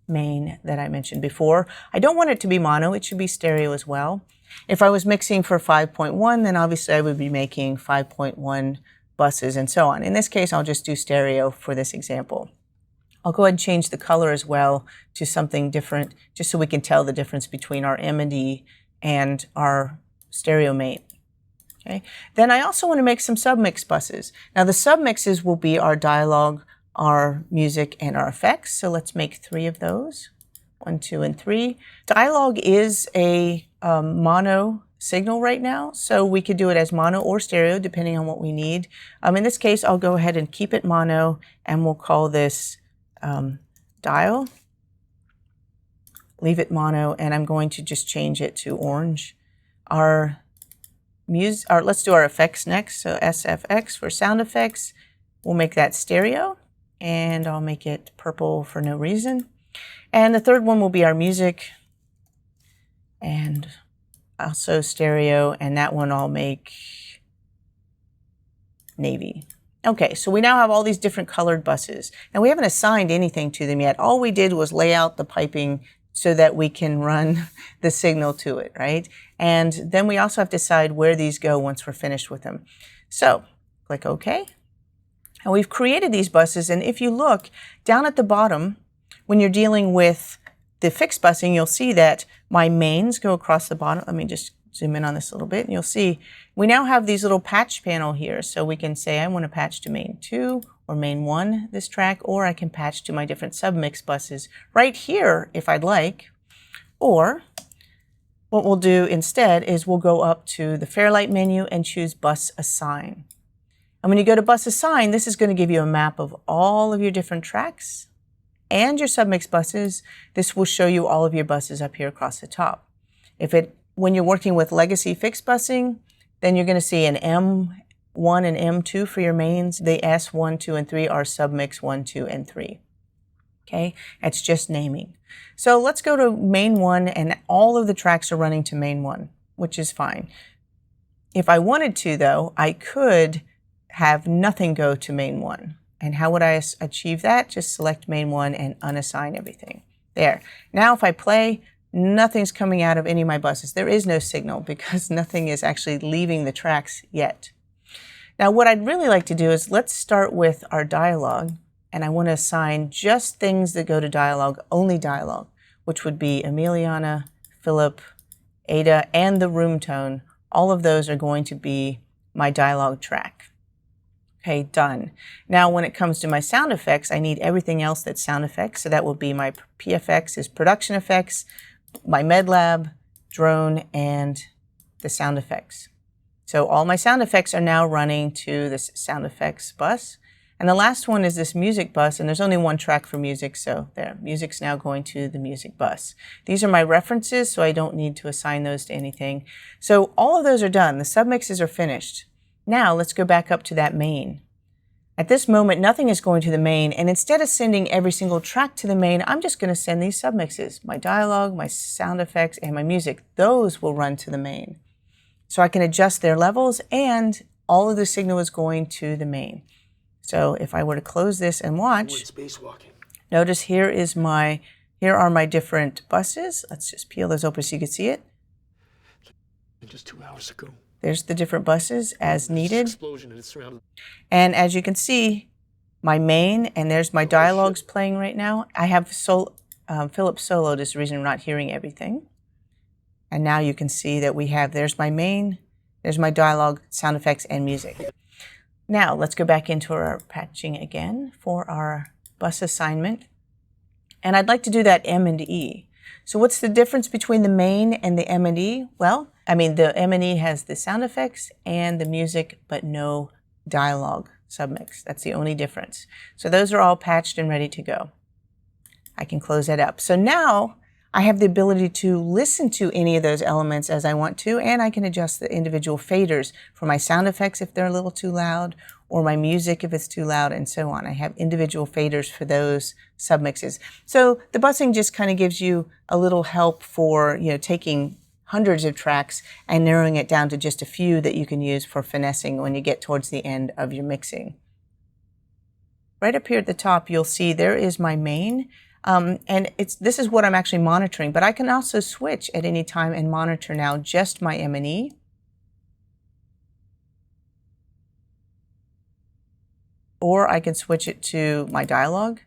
S1: main that I mentioned before. I don't want it to be mono, it should be stereo as well. If I was mixing for 5.1, then obviously I would be making 5.1 buses and so on. In this case, I'll just do stereo for this example. I'll go ahead and change the color as well to something different, just so we can tell the difference between our M and E and our stereo main. Okay. Then I also want to make some submix buses. Now the submixes will be our dialogue, our music, and our effects. So let's make 3 of those. 1, 2, and 3. Dialogue is a mono signal right now, so we could do it as mono or stereo depending on what we need. In this case, I'll go ahead and keep it mono, and we'll call this dial. Leave it mono, and I'm going to just change it to orange. Let's do our effects next. So SFX for sound effects. We'll make that stereo, and I'll make it purple for no reason. And the third one will be our music, and also stereo, and that one I'll make navy. Okay, so we now have all these different colored buses, and we haven't assigned anything to them yet. All we did was lay out the piping so that we can run the signal to it, right? And then we also have to decide where these go once we're finished with them. So click OK. And we've created these buses, and if you look down at the bottom, when you're dealing with the fixed busing, you'll see that my mains go across the bottom. Let me just zoom in on this a little bit, and you'll see we now have these little patch panel here. So we can say I want to patch to main 2 or main 1 this track, or I can patch to my different submix buses right here if I'd like. Or what we'll do instead is we'll go up to the Fairlight menu and choose Bus Assign. And when you go to Bus Assign, this is going to give you a map of all of your different tracks and your submix buses. This will show you all of your buses up here across the top. When you're working with legacy fixed busing, then you're going to see an M1 and M2 for your mains. The S1, 2, and 3 are submix 1, 2, and 3. Okay, it's just naming. So let's go to main 1, and all of the tracks are running to main 1, which is fine. If I wanted to, though, I could have nothing go to main 1. And how would I achieve that? Just select main 1 and unassign everything. There. Now if I play, nothing's coming out of any of my buses. There is no signal because nothing is actually leaving the tracks yet. Now what I'd really like to do is let's start with our dialogue, and I want to assign just things that go to dialogue, only dialogue, which would be Emiliana, Philip, Ada, and the room tone. All of those are going to be my dialogue track. Okay, done. Now when it comes to my sound effects, I need everything else that's sound effects. So that will be my PFX is production effects, my MedLab, drone, and the sound effects. So all my sound effects are now running to this sound effects bus. And the last one is this music bus, and there's only one track for music, so there, music's now going to the music bus. These are my references, so I don't need to assign those to anything. So all of those are done. The submixes are finished. Now let's go back up to that main. At this moment, nothing is going to the main, and instead of sending every single track to the main, I'm just going to send these submixes, my dialogue, my sound effects, and my music. Those will run to the main. So I can adjust their levels, and all of the signal is going to the main. So if I were to close this and watch,
S3: Spacewalking.
S1: notice here are my different buses. Let's just peel those open so you can see it.
S3: Just 2 hours ago.
S1: There's the different buses as needed.
S3: Explosion and it's surrounded.
S1: And as you can see, my main, and there's my dialogues playing right now. I have Philip soloed is the reason I'm not hearing everything. And now you can see that there's my main, there's my dialogue, sound effects, and music. Now let's go back into our patching again for our bus assignment. And I'd like to do that M and E. So what's the difference between the main and the M and E? Well, the M and E has the sound effects and the music, but no dialogue submix. That's the only difference. So those are all patched and ready to go. I can close that up. So now I have the ability to listen to any of those elements as I want to, and I can adjust the individual faders for my sound effects if they're a little too loud, or my music if it's too loud, and so on. I have individual faders for those submixes. So the busing just kind of gives you a little help for, taking hundreds of tracks and narrowing it down to just a few that you can use for finessing when you get towards the end of your mixing. Right up here at the top, you'll see there is my main. And this is what I'm actually monitoring, but I can also switch at any time and monitor now just my M&E. Or I can switch it to my dialogue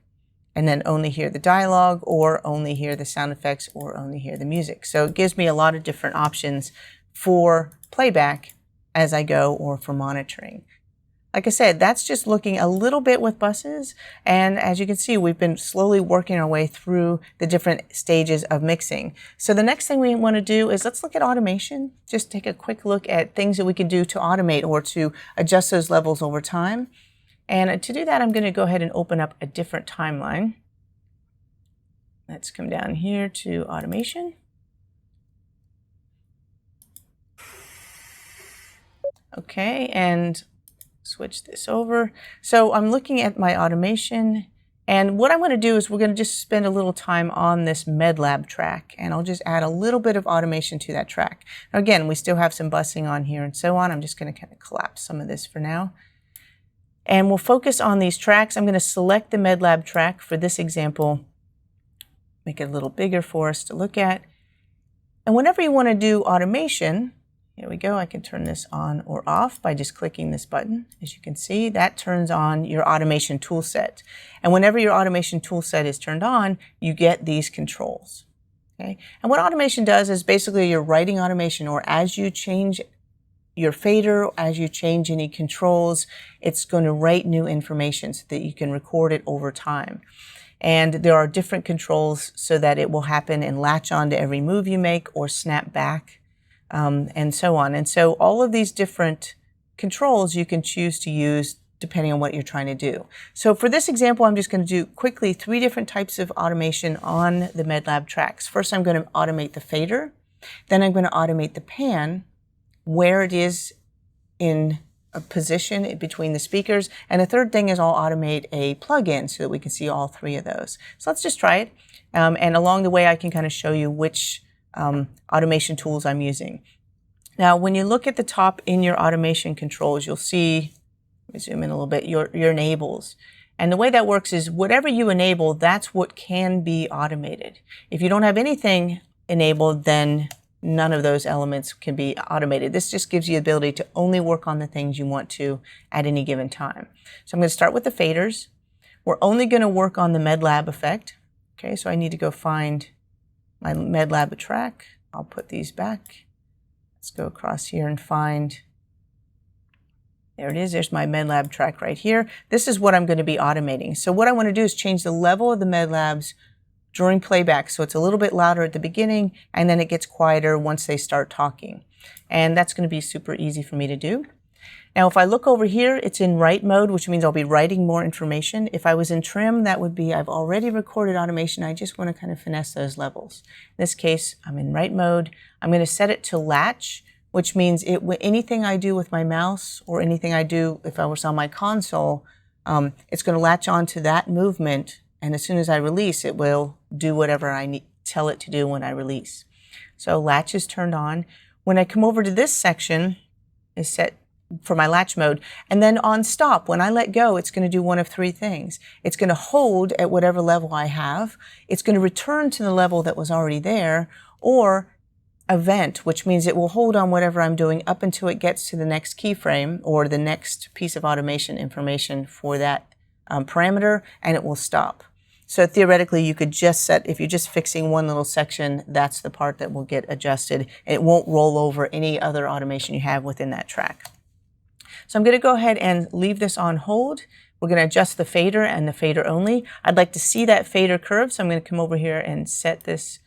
S1: and then only hear the dialogue, or only hear the sound effects, or only hear the music. So it gives me a lot of different options for playback as I go, or for monitoring. Like I said, that's just looking a little bit with buses, and as you can see, we've been slowly working our way through the different stages of mixing. So the next thing we want to do is let's look at automation. Just take a quick look at things that we can do to automate or to adjust those levels over time. And to do that, I'm going to go ahead and open up a different timeline. Let's come down here to automation. Okay, and switch this over. So I'm looking at my automation, and what I'm going to do is we're going to just spend a little time on this MedLab track, and I'll just add a little bit of automation to that track. Now again, we still have some busing on here and so on. I'm just going to kind of collapse some of this for now. And we'll focus on these tracks. I'm going to select the MedLab track for this example, make it a little bigger for us to look at. And whenever you want to do automation, here we go, I can turn this on or off by just clicking this button. As you can see, that turns on your automation tool set. And whenever your automation tool set is turned on, you get these controls. Okay? And what automation does is basically you're writing automation, or as you change your fader, as you change any controls, it's going to write new information so that you can record it over time. And there are different controls so that it will happen and latch on to every move you make, or snap back, and so on. And so all of these different controls you can choose to use depending on what you're trying to do. So for this example, I'm just going to do quickly 3 different types of automation on the MedLab tracks. First, I'm going to automate the fader. Then I'm going to automate the pan, where it is in a position between the speakers. And the third thing is I'll automate a plug-in so that we can see all 3 of those. So let's just try it. And along the way, I can kind of show you which automation tools I'm using. Now, when you look at the top in your automation controls, you'll see, let me zoom in a little bit, your enables. And the way that works is whatever you enable, that's what can be automated. If you don't have anything enabled, then none of those elements can be automated. This just gives you the ability to only work on the things you want to at any given time. So I'm going to start with the faders. We're only going to work on the MedLab effect. Okay, so I need to go find my MedLab track. I'll put these back. Let's go across here and find, there it is. There's my MedLab track right here. This is what I'm going to be automating. So what I want to do is change the level of the MedLabs during playback, so it's a little bit louder at the beginning, and then it gets quieter once they start talking. And that's going to be super easy for me to do. Now, if I look over here, it's in write mode, which means I'll be writing more information. If I was in trim, that would be I've already recorded automation. I just want to kind of finesse those levels. In this case, I'm in write mode. I'm going to set it to latch, which means anything I do with my mouse, or anything I do if I was on my console, it's going to latch on to that movement. And as soon as I release, it will do whatever I tell it to do when I release. So latch is turned on. When I come over to this section, is set for my latch mode. And then on stop, when I let go, it's going to do one of 3 things. It's going to hold at whatever level I have. It's going to return to the level that was already there, or event, which means it will hold on whatever I'm doing up until it gets to the next keyframe or the next piece of automation information for that parameter, and it will stop. So theoretically, you could just set, if you're just fixing one little section, that's the part that will get adjusted. It won't roll over any other automation you have within that track. So I'm going to go ahead and leave this on hold. We're going to adjust the fader and the fader only. I'd like to see that fader curve, so I'm going to come over here and set this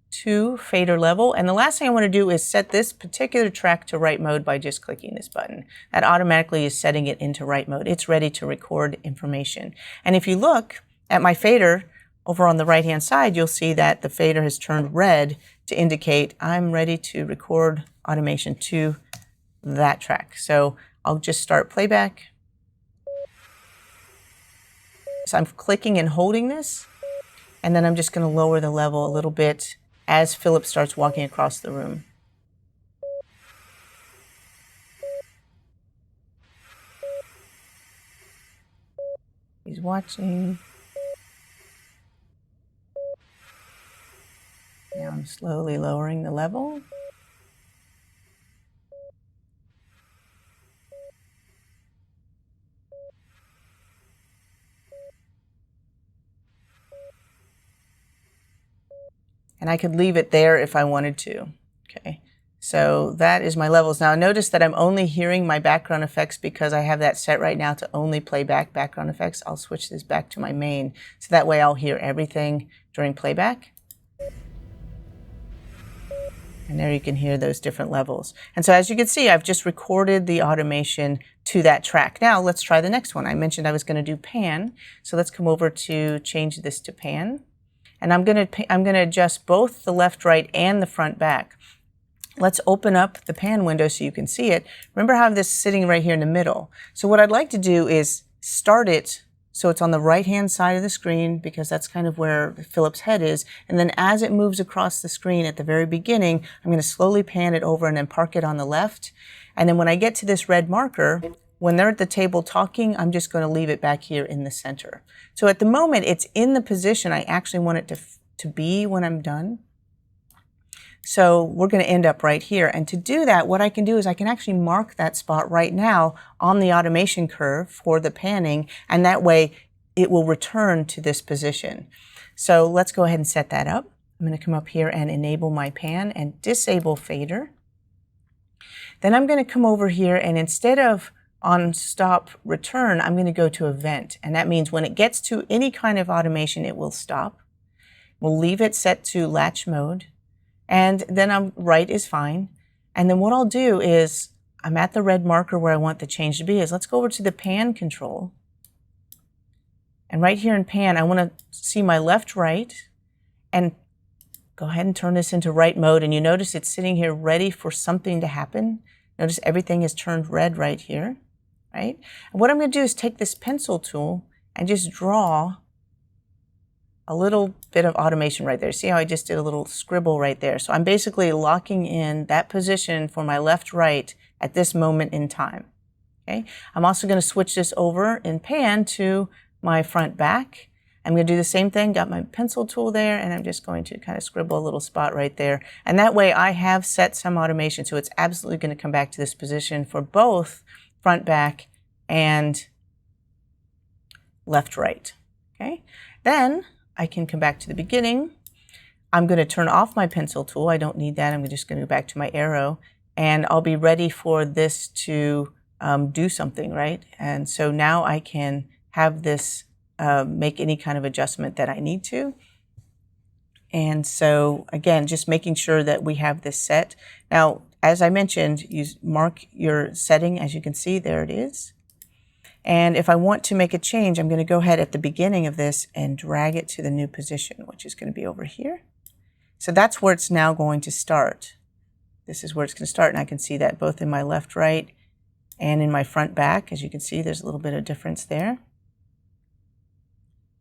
S1: to fader level. And the last thing I want to do is set this particular track to write mode by just clicking this button. That automatically is setting it into write mode. It's ready to record information. And if you look at my fader, over on the right-hand side, you'll see that the fader has turned red to indicate I'm ready to record automation to that track. So I'll just start playback. So I'm clicking and holding this, and then I'm just going to lower the level a little bit as Philip starts walking across the room. He's watching. Now I'm slowly lowering the level. And I could leave it there if I wanted to. Okay, so that is my levels. Now notice that I'm only hearing my background effects because I have that set right now to only play back background effects. I'll switch this back to my main, so that way I'll hear everything during playback. And there you can hear those different levels. And so as you can see, I've just recorded the automation to that track. Now let's try the next one. I mentioned I was going to do pan. So let's come over to change this to pan. And I'm going to adjust both the left, right, and the front, back. Let's open up the pan window so you can see it. Remember how this is sitting right here in the middle. So what I'd like to do is start it so it's on the right-hand side of the screen, because that's kind of where Philip's head is. And then as it moves across the screen at the very beginning, I'm going to slowly pan it over and then park it on the left. And then when I get to this red marker, when they're at the table talking, I'm just going to leave it back here in the center. So at the moment, it's in the position I actually want it to be when I'm done. So we're going to end up right here. And to do that, what I can do is I can actually mark that spot right now on the automation curve for the panning, and that way it will return to this position. So let's go ahead and set that up. I'm going to come up here and enable my pan and disable fader. Then I'm going to come over here, and instead of on stop return, I'm going to go to event. And that means when it gets to any kind of automation, it will stop. We'll leave it set to latch mode. And then right is fine. And then what I'll do is, I'm at the red marker where I want the change to be, is let's go over to the pan control. And right here in pan, I want to see my left, right, and go ahead and turn this into right mode. And you notice it's sitting here ready for something to happen. Notice everything is turned red right here, right? And what I'm going to do is take this pencil tool and just draw a little bit of automation right there. See how I just did a little scribble right there? So I'm basically locking in that position for my left, right at this moment in time. Okay. I'm also going to switch this over in pan to my front, back. I'm going to do the same thing. Got my pencil tool there, and I'm just going to kind of scribble a little spot right there. And that way I have set some automation, so it's absolutely going to come back to this position for both front, back, and left, right. Okay. Then I can come back to the beginning. I'm going to turn off my pencil tool. I don't need that. I'm just going to go back to my arrow, and I'll be ready for this to do something, right? And so now I can have this make any kind of adjustment that I need to. And so again, just making sure that we have this set. Now, as I mentioned, you mark your setting. As you can see, there it is. And if I want to make a change, I'm going to go ahead at the beginning of this and drag it to the new position, which is going to be over here. So that's where it's now going to start. This is where it's going to start, and I can see that both in my left, right, and in my front, back. As you can see, there's a little bit of difference there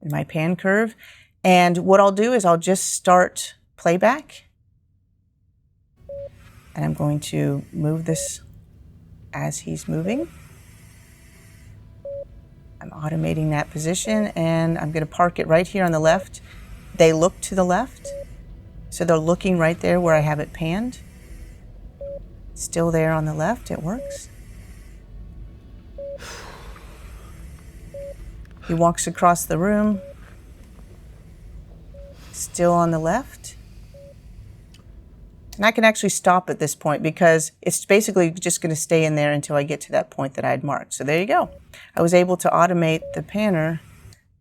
S1: in my pan curve. And what I'll do is I'll just start playback, and I'm going to move this as he's moving. I'm automating that position, and I'm going to park it right here on the left. They look to the left, so they're looking right there where I have it panned. Still there on the left, it works. He walks across the room, still on the left. And I can actually stop at this point because it's basically just going to stay in there until I get to that point that I had marked. So there you go. I was able to automate the panner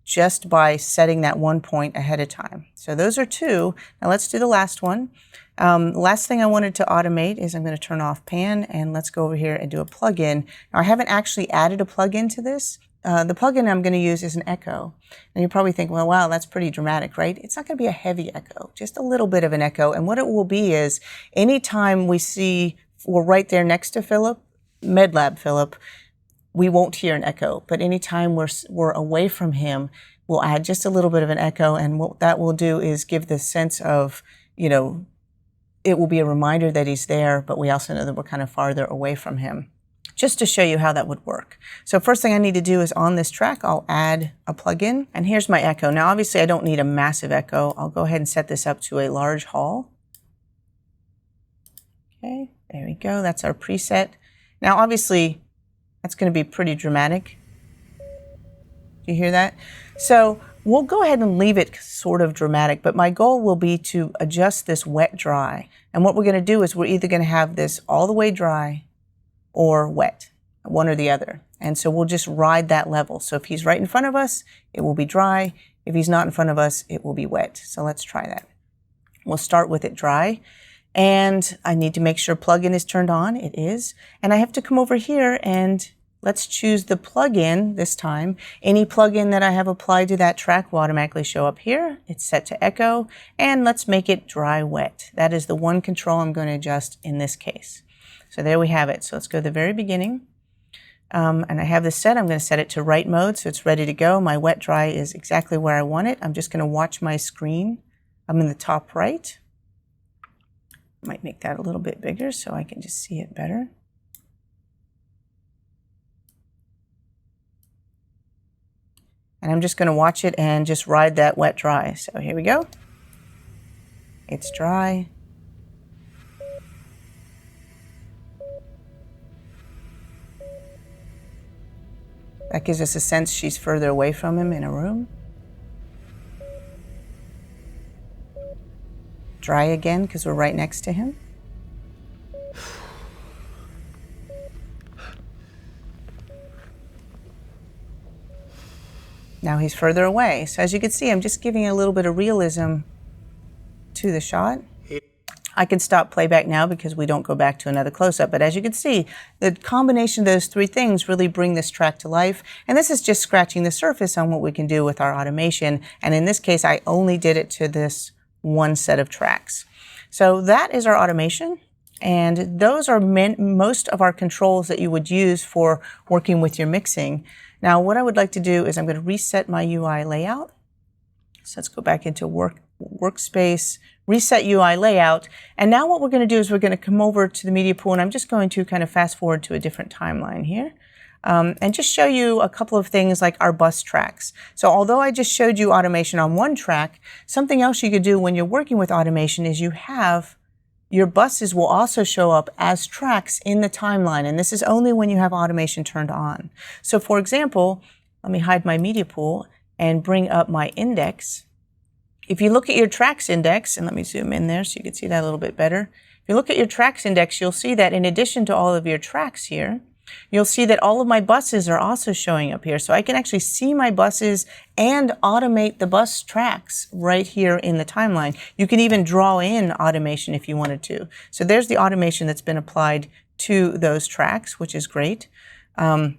S1: just by setting that one point ahead of time. So those are two. Now let's do the last one. Last thing I wanted to automate is I'm going to turn off pan, and let's go over here and do a plugin. Now I haven't actually added a plugin to this. the plugin I'm going to use is an echo. And you probably think, well, wow, that's pretty dramatic, right? It's not going to be a heavy echo, just a little bit of an echo. And what it will be is anytime we see, we're right there next to Philip, MedLab Philip, we won't hear an echo. But anytime we're away from him, we'll add just a little bit of an echo. And what that will do is give the sense of, you know, it will be a reminder that he's there, but we also know that we're kind of farther away from him. Just to show you how that would work. So first thing I need to do is on this track, I'll add a plugin. And here's my echo. Now, obviously, I don't need a massive echo. I'll go ahead and set this up to a large hall. Okay, there we go. That's our preset. Now, obviously, that's going to be pretty dramatic. Do you hear that? So we'll go ahead and leave it sort of dramatic, but my goal will be to adjust this wet dry. And what we're going to do is we're either going to have this all the way dry or wet, one or the other. And so we'll just ride that level. So if he's right in front of us, it will be dry. If he's not in front of us, it will be wet. So let's try that. We'll start with it dry. And I need to make sure plugin is turned on. It is. And I have to come over here and let's choose the plugin this time. Any plugin that I have applied to that track will automatically show up here. It's set to echo. And let's make it dry wet. That is the one control I'm going to adjust in this case. So there we have it. So let's go to the very beginning. And I have this set. I'm going to set it to write mode so it's ready to go. My wet dry is exactly where I want it. I'm just going to watch my screen. I'm in the top right. Might make that a little bit bigger so I can just see it better. And I'm just going to watch it and just ride that wet dry. So here we go. It's dry. That gives us a sense she's further away from him in a room. Dry again because we're right next to him. Now he's further away. So as you can see, I'm just giving a little bit of realism to the shot. I can stop playback now because we don't go back to another close-up. But as you can see, the combination of those three things really bring this track to life. And this is just scratching the surface on what we can do with our automation. And in this case, I only did it to this one set of tracks. So that is our automation. And those are most of our controls that you would use for working with your mixing. Now, what I would like to do is I'm going to reset my UI layout. So let's go back into workspace, reset UI layout. And now what we're going to do is we're going to come over to the media pool, and I'm just going to kind of fast forward to a different timeline here. And just show you a couple of things like our bus tracks. So although I just showed you automation on one track, something else you could do when you're working with automation is you have your buses will also show up as tracks in the timeline. And this is only when you have automation turned on. So for example, let me hide my media pool and bring up my index. If you look at your tracks index, and let me zoom in there so you can see that a little bit better. If you look at your tracks index, you'll see that in addition to all of your tracks here, you'll see that all of my buses are also showing up here. So I can actually see my buses and automate the bus tracks right here in the timeline. You can even draw in automation if you wanted to. So there's the automation that's been applied to those tracks, which is great. And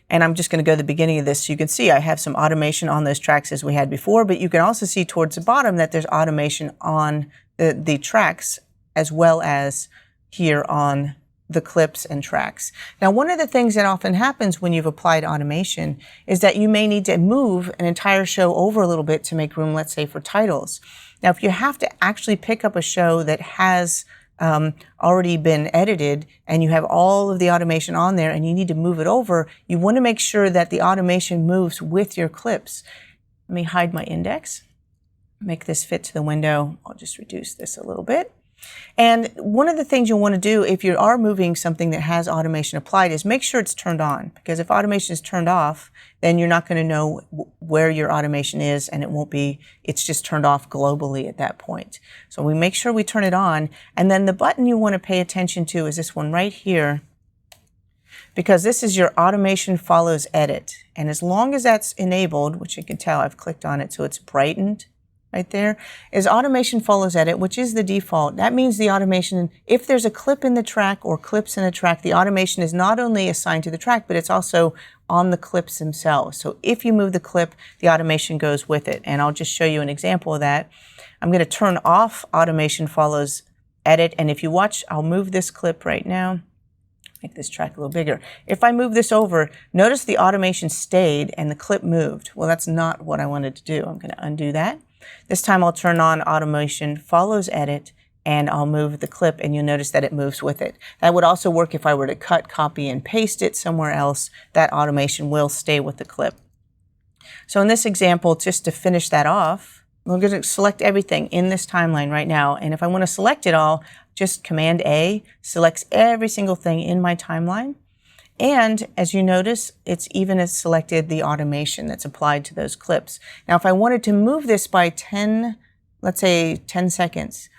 S1: I'm just going to go to the beginning of this so you can see I have some automation on those tracks as we had before, but you can also see towards the bottom that there's automation on the tracks as well as here on the clips and tracks. Now, one of the things that often happens when you've applied automation is that you may need to move an entire show over a little bit to make room, let's say, for titles. Now, if you have to actually pick up a show that has already been edited and you have all of the automation on there and you need to move it over, you want to make sure that the automation moves with your clips. Let me hide my index, make this fit to the window. I'll just reduce this a little bit. And one of the things you'll want to do if you are moving something that has automation applied is make sure it's turned on, because if automation is turned off, then you're not going to know where your automation is, and it's just turned off globally at that point. So we make sure we turn it on, and then the button you want to pay attention to is this one right here, because this is your automation follows edit. And as long as that's enabled, which you can tell I've clicked on it so it's brightened, right there, is automation follows edit, which is the default. That means the automation, if there's a clip in the track or clips in the track, the automation is not only assigned to the track, but it's also on the clips themselves. So if you move the clip, the automation goes with it. And I'll just show you an example of that. I'm going to turn off automation follows edit. And if you watch, I'll move this clip right now. Make this track a little bigger. If I move this over, notice the automation stayed and the clip moved. Well, that's not what I wanted to do. I'm going to undo that. This time I'll turn on automation follows edit, and I'll move the clip, and you'll notice that it moves with it. That would also work if I were to cut, copy, and paste it somewhere else. That automation will stay with the clip. So in this example, just to finish that off, we're going to select everything in this timeline right now. And if I want to select it all, just Command A selects every single thing in my timeline. And as you notice, it's even selected the automation that's applied to those clips. Now, if I wanted to move this by 10, let's say 10 seconds,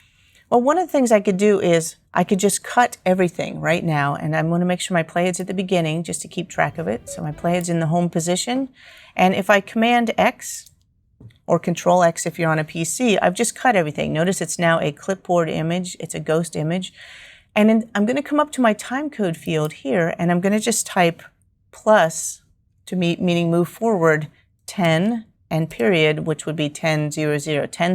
S1: well, one of the things I could do is I could just cut everything right now. And I'm going to make sure my playhead's at the beginning just to keep track of it. So my playhead's in the home position. And if I Command X, or Control X if you're on a PC, I've just cut everything. Notice it's now a clipboard image. It's a ghost image. And then I'm going to come up to my timecode field here, and I'm going to just type plus, meaning move forward 10 and period, which would be 10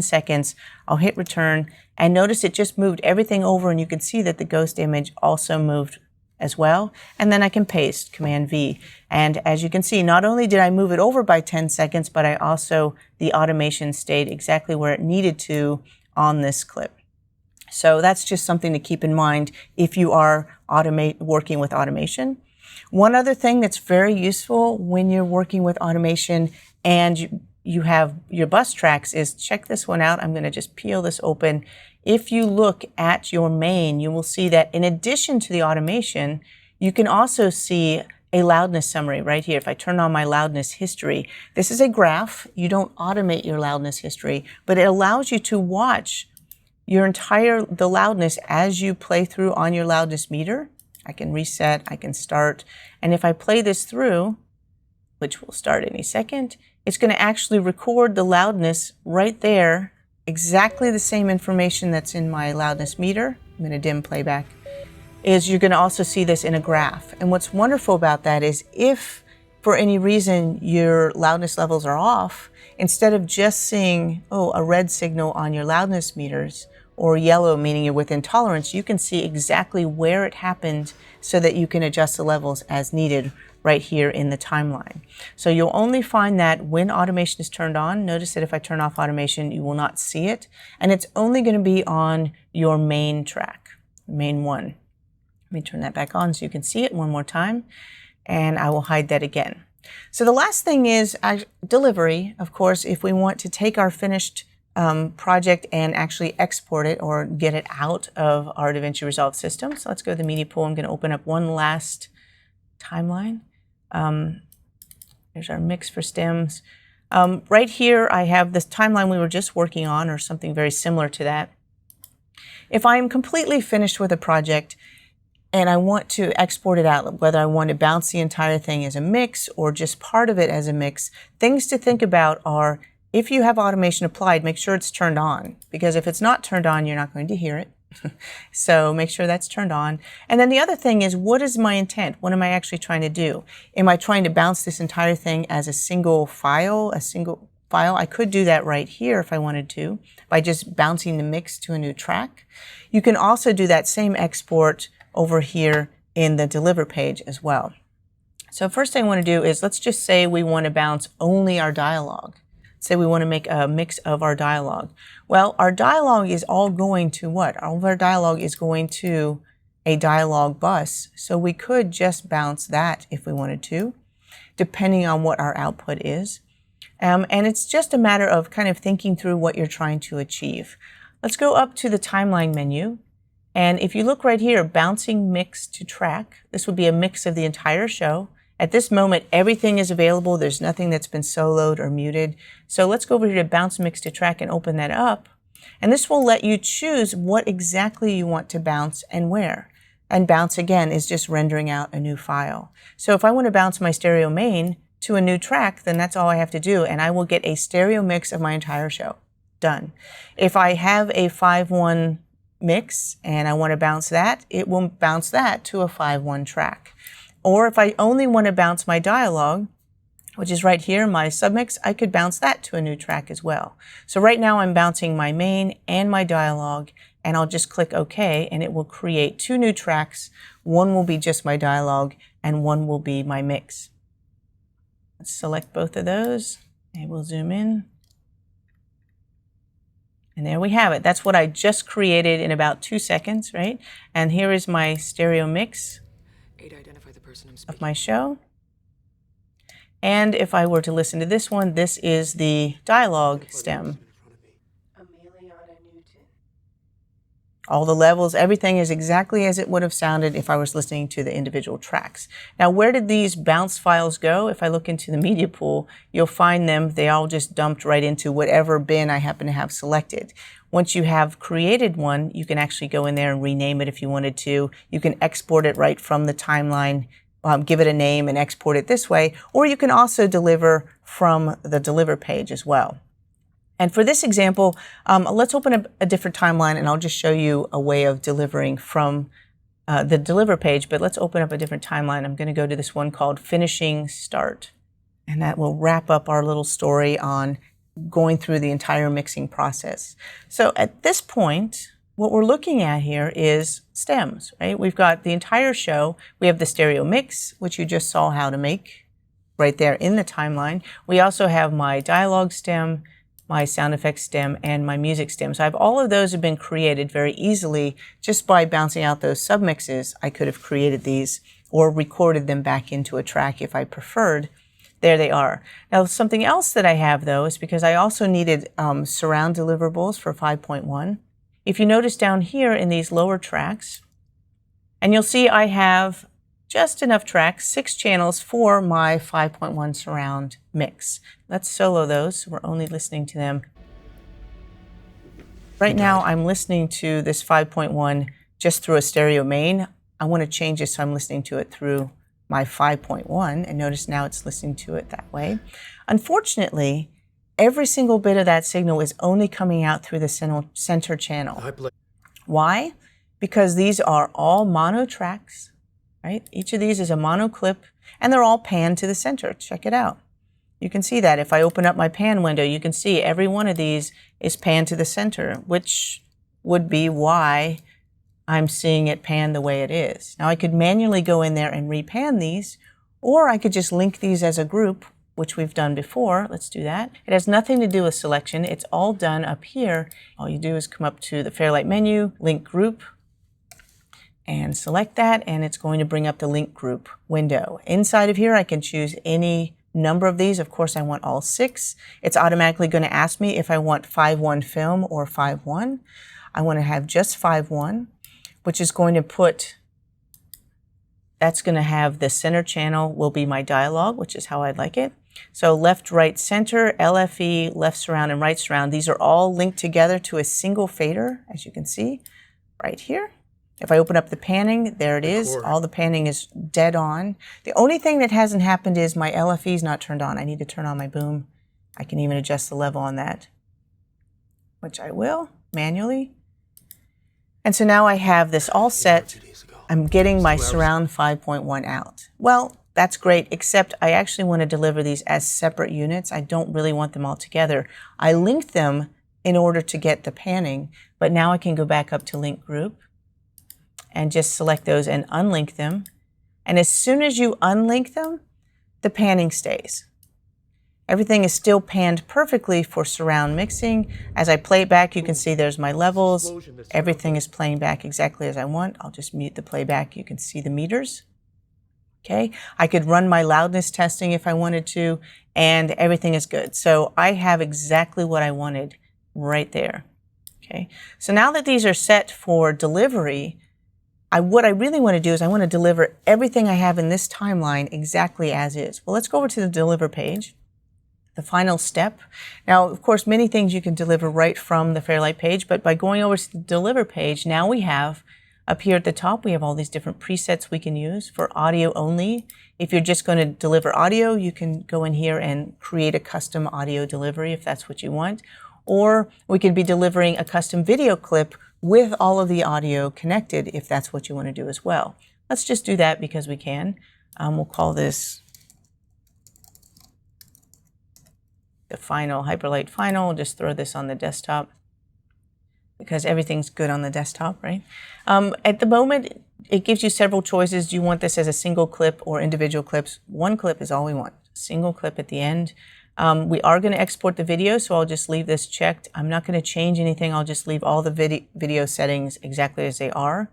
S1: seconds. I'll hit return, and notice it just moved everything over, and you can see that the ghost image also moved as well. And then I can paste, Command V. And as you can see, not only did I move it over by 10 seconds, but the automation stayed exactly where it needed to on this clip. So that's just something to keep in mind if you are working with automation. One other thing that's very useful when you're working with automation and you have your bus tracks is check this one out. I'm going to just peel this open. If you look at your main, you will see that in addition to the automation, you can also see a loudness summary right here. If I turn on my loudness history, this is a graph. You don't automate your loudness history, but it allows you to watch the loudness as you play through on your loudness meter. I can reset, I can start, and if I play this through, which will start any second, it's going to actually record the loudness right there, exactly the same information that's in my loudness meter. I'm going to dim playback. You're going to also see this in a graph. And what's wonderful about that is if for any reason your loudness levels are off, instead of just seeing, a red signal on your loudness meters, or yellow meaning you're within tolerance, you can see exactly where it happened so that you can adjust the levels as needed right here in the timeline. So you'll only find that when automation is turned on. Notice that if I turn off automation, you will not see it. And it's only going to be on your main track, main one. Let me turn that back on so you can see it one more time. And I will hide that again. So the last thing is delivery. Of course, if we want to take our finished project and actually export it or get it out of our DaVinci Resolve system. So let's go to the media pool. I'm going to open up one last timeline. There's our mix for stems. Right here, I have this timeline we were just working on, or something very similar to that. If I am completely finished with a project and I want to export it out, whether I want to bounce the entire thing as a mix or just part of it as a mix, things to think about are, if you have automation applied, make sure it's turned on, because if it's not turned on, you're not going to hear it. So make sure that's turned on. And then the other thing is, what is my intent? What am I actually trying to do? Am I trying to bounce this entire thing as a single file? I could do that right here if I wanted to, by just bouncing the mix to a new track. You can also do that same export over here in the deliver page as well. So first thing I want to do is, let's just say we want to bounce only our dialogue. Say we want to make a mix of our dialogue. Well, our dialogue is all going to what? All of our dialogue is going to a dialogue bus. So we could just bounce that if we wanted to, depending on what our output is. And it's just a matter of kind of thinking through what you're trying to achieve. Let's go up to the timeline menu. And if you look right here, bouncing mix to track, this would be a mix of the entire show. At this moment, everything is available. There's nothing that's been soloed or muted. So let's go over here to bounce mix to track and open that up. And this will let you choose what exactly you want to bounce and where. And bounce, again, is just rendering out a new file. So if I want to bounce my stereo main to a new track, then that's all I have to do. And I will get a stereo mix of my entire show. Done. If I have a 5-1 mix and I want to bounce that, it will bounce that to a 5-1 track. Or if I only want to bounce my dialogue, which is right here, my submix, I could bounce that to a new track as well. So right now I'm bouncing my main and my dialogue, and I'll just click OK, and it will create 2 new tracks. One will be just my dialogue, and one will be my mix. Let's select both of those, and we'll zoom in. And there we have it. That's what I just created in about 2 seconds, right? And here is my stereo mix
S2: Identify the person I'm
S1: of
S2: speaking
S1: my show. And if I were to listen to this one, this is the dialogue stem. All the levels, everything is exactly as it would have sounded if I was listening to the individual tracks. Now, where did these bounce files go? If I look into the media pool, you'll find them, they all just dumped right into whatever bin I happen to have selected. Once you have created one, you can actually go in there and rename it if you wanted to. You can export it right from the timeline, give it a name and export it this way, or you can also deliver from the deliver page as well. And for this example, let's open up a different timeline, and I'll just show you a way of delivering from the deliver page, but let's open up a different timeline. I'm going to go to this one called Finishing Start, and that will wrap up our little story on going through the entire mixing process. So at this point, what we're looking at here is stems, right? We've got the entire show. We have the stereo mix, which you just saw how to make right there in the timeline. We also have my dialogue stem, my sound effects stem, and my music stem. So I have all of those have been created very easily just by bouncing out those submixes. I could have created these or recorded them back into a track if I preferred. There they are. Now, something else that I have, though, is because I also needed surround deliverables for 5.1. If you notice down here in these lower tracks, and you'll see I have just enough tracks, 6 channels for my 5.1 surround mix. Let's solo those, so we're only listening to them. Right now, I'm listening to this 5.1 just through a stereo main. I want to change this so I'm listening to it through my 5.1, and notice now it's listening to it that way. Unfortunately, every single bit of that signal is only coming out through the center channel. Why? Because these are all mono tracks, right? Each of these is a mono clip, and they're all panned to the center. Check it out. You can see that. If I open up my pan window, you can see every one of these is panned to the center, which would be why I'm seeing it pan the way it is. Now, I could manually go in there and repan these, or I could just link these as a group, which we've done before. Let's do that. It has nothing to do with selection. It's all done up here. All you do is come up to the Fairlight menu, link group, and select that, and it's going to bring up the link group window. Inside of here, I can choose any number of these. Of course, I want all 6. It's automatically going to ask me if I want 5.1 film or 5.1. I want to have just 5.1, which is going to put, that's going to have the center channel will be my dialogue, which is how I'd like it. So left, right, center, LFE, left surround, and right surround. These are all linked together to a single fader, as you can see right here. If I open up the panning, there it is. All the panning is dead on. The only thing that hasn't happened is my LFE is not turned on. I need to turn on my boom. I can even adjust the level on that, which I will manually. And so now I have this all set. I'm getting my surround 5.1 out. Well, that's great, except I actually want to deliver these as separate units. I don't really want them all together. I linked them in order to get the panning, but now I can go back up to link group and just select those and unlink them. And as soon as you unlink them, the panning stays. Everything is still panned perfectly for surround mixing. As I play it back, you can see there's my levels. Everything is playing back exactly as I want. I'll just mute the playback. You can see the meters. Okay, I could run my loudness testing if I wanted to, and everything is good. So I have exactly what I wanted right there. Okay, so now that these are set for delivery, what I really want to do is I want to deliver everything I have in this timeline exactly as is. Well, let's go over to the deliver page, the final step. Now, of course, many things you can deliver right from the Fairlight page, but by going over to the deliver page, now we have up here at the top, we have all these different presets we can use for audio only. If you're just going to deliver audio, you can go in here and create a custom audio delivery if that's what you want. Or we could be delivering a custom video clip with all of the audio connected if that's what you want to do as well. Let's just do that because we can. We'll call this the final, Hyperlight Final. We'll just throw this on the desktop because everything's good on the desktop, right? At the moment, it gives you several choices. Do you want this as a single clip or individual clips? One clip is all we want, single clip at the end. We are going to export the video, so I'll just leave this checked. I'm not going to change anything. I'll just leave all the video settings exactly as they are.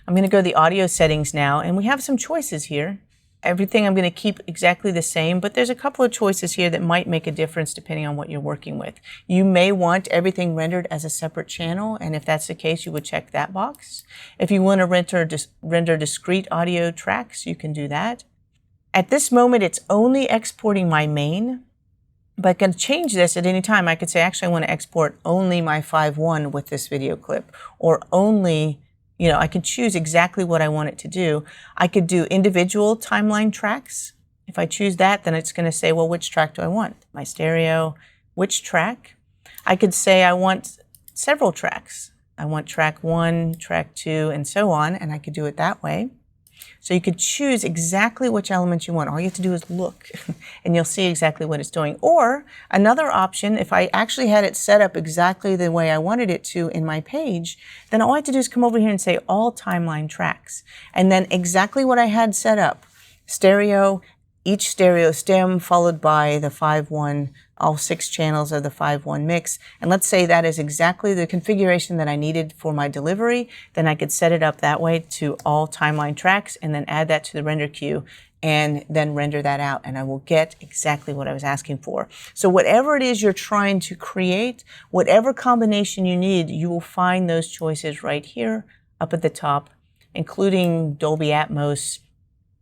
S1: I'm going to go to the audio settings now, and we have some choices here. Everything I'm going to keep exactly the same, but there's a couple of choices here that might make a difference depending on what you're working with. You may want everything rendered as a separate channel, and if that's the case, you would check that box. If you want to render discrete audio tracks, you can do that. At this moment, it's only exporting my main, but I can change this at any time. I could say, actually, I want to export only my 5.1 with this video clip, or only, I could choose exactly what I want it to do. I could do individual timeline tracks. If I choose that, then it's going to say, well, which track do I want? My stereo, which track? I could say I want several tracks. I want track 1, track 2, and so on, and I could do it that way. So you could choose exactly which element you want. All you have to do is look, and you'll see exactly what it's doing. Or another option, if I actually had it set up exactly the way I wanted it to in my page, then all I have to do is come over here and say all timeline tracks. And then exactly what I had set up, stereo, each stereo stem followed by the 5.1, all 6 channels of the 5.1 mix. And let's say that is exactly the configuration that I needed for my delivery. Then I could set it up that way to all timeline tracks and then add that to the render queue and then render that out. And I will get exactly what I was asking for. So whatever it is you're trying to create, whatever combination you need, you will find those choices right here up at the top, including Dolby Atmos,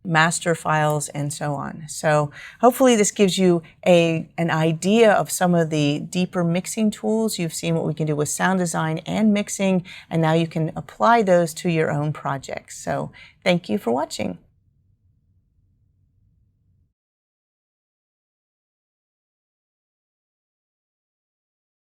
S1: master files, and so on. So hopefully this gives you an idea of some of the deeper mixing tools. You've seen what we can do with sound design and mixing, and now you can apply those to your own projects. So thank you for watching.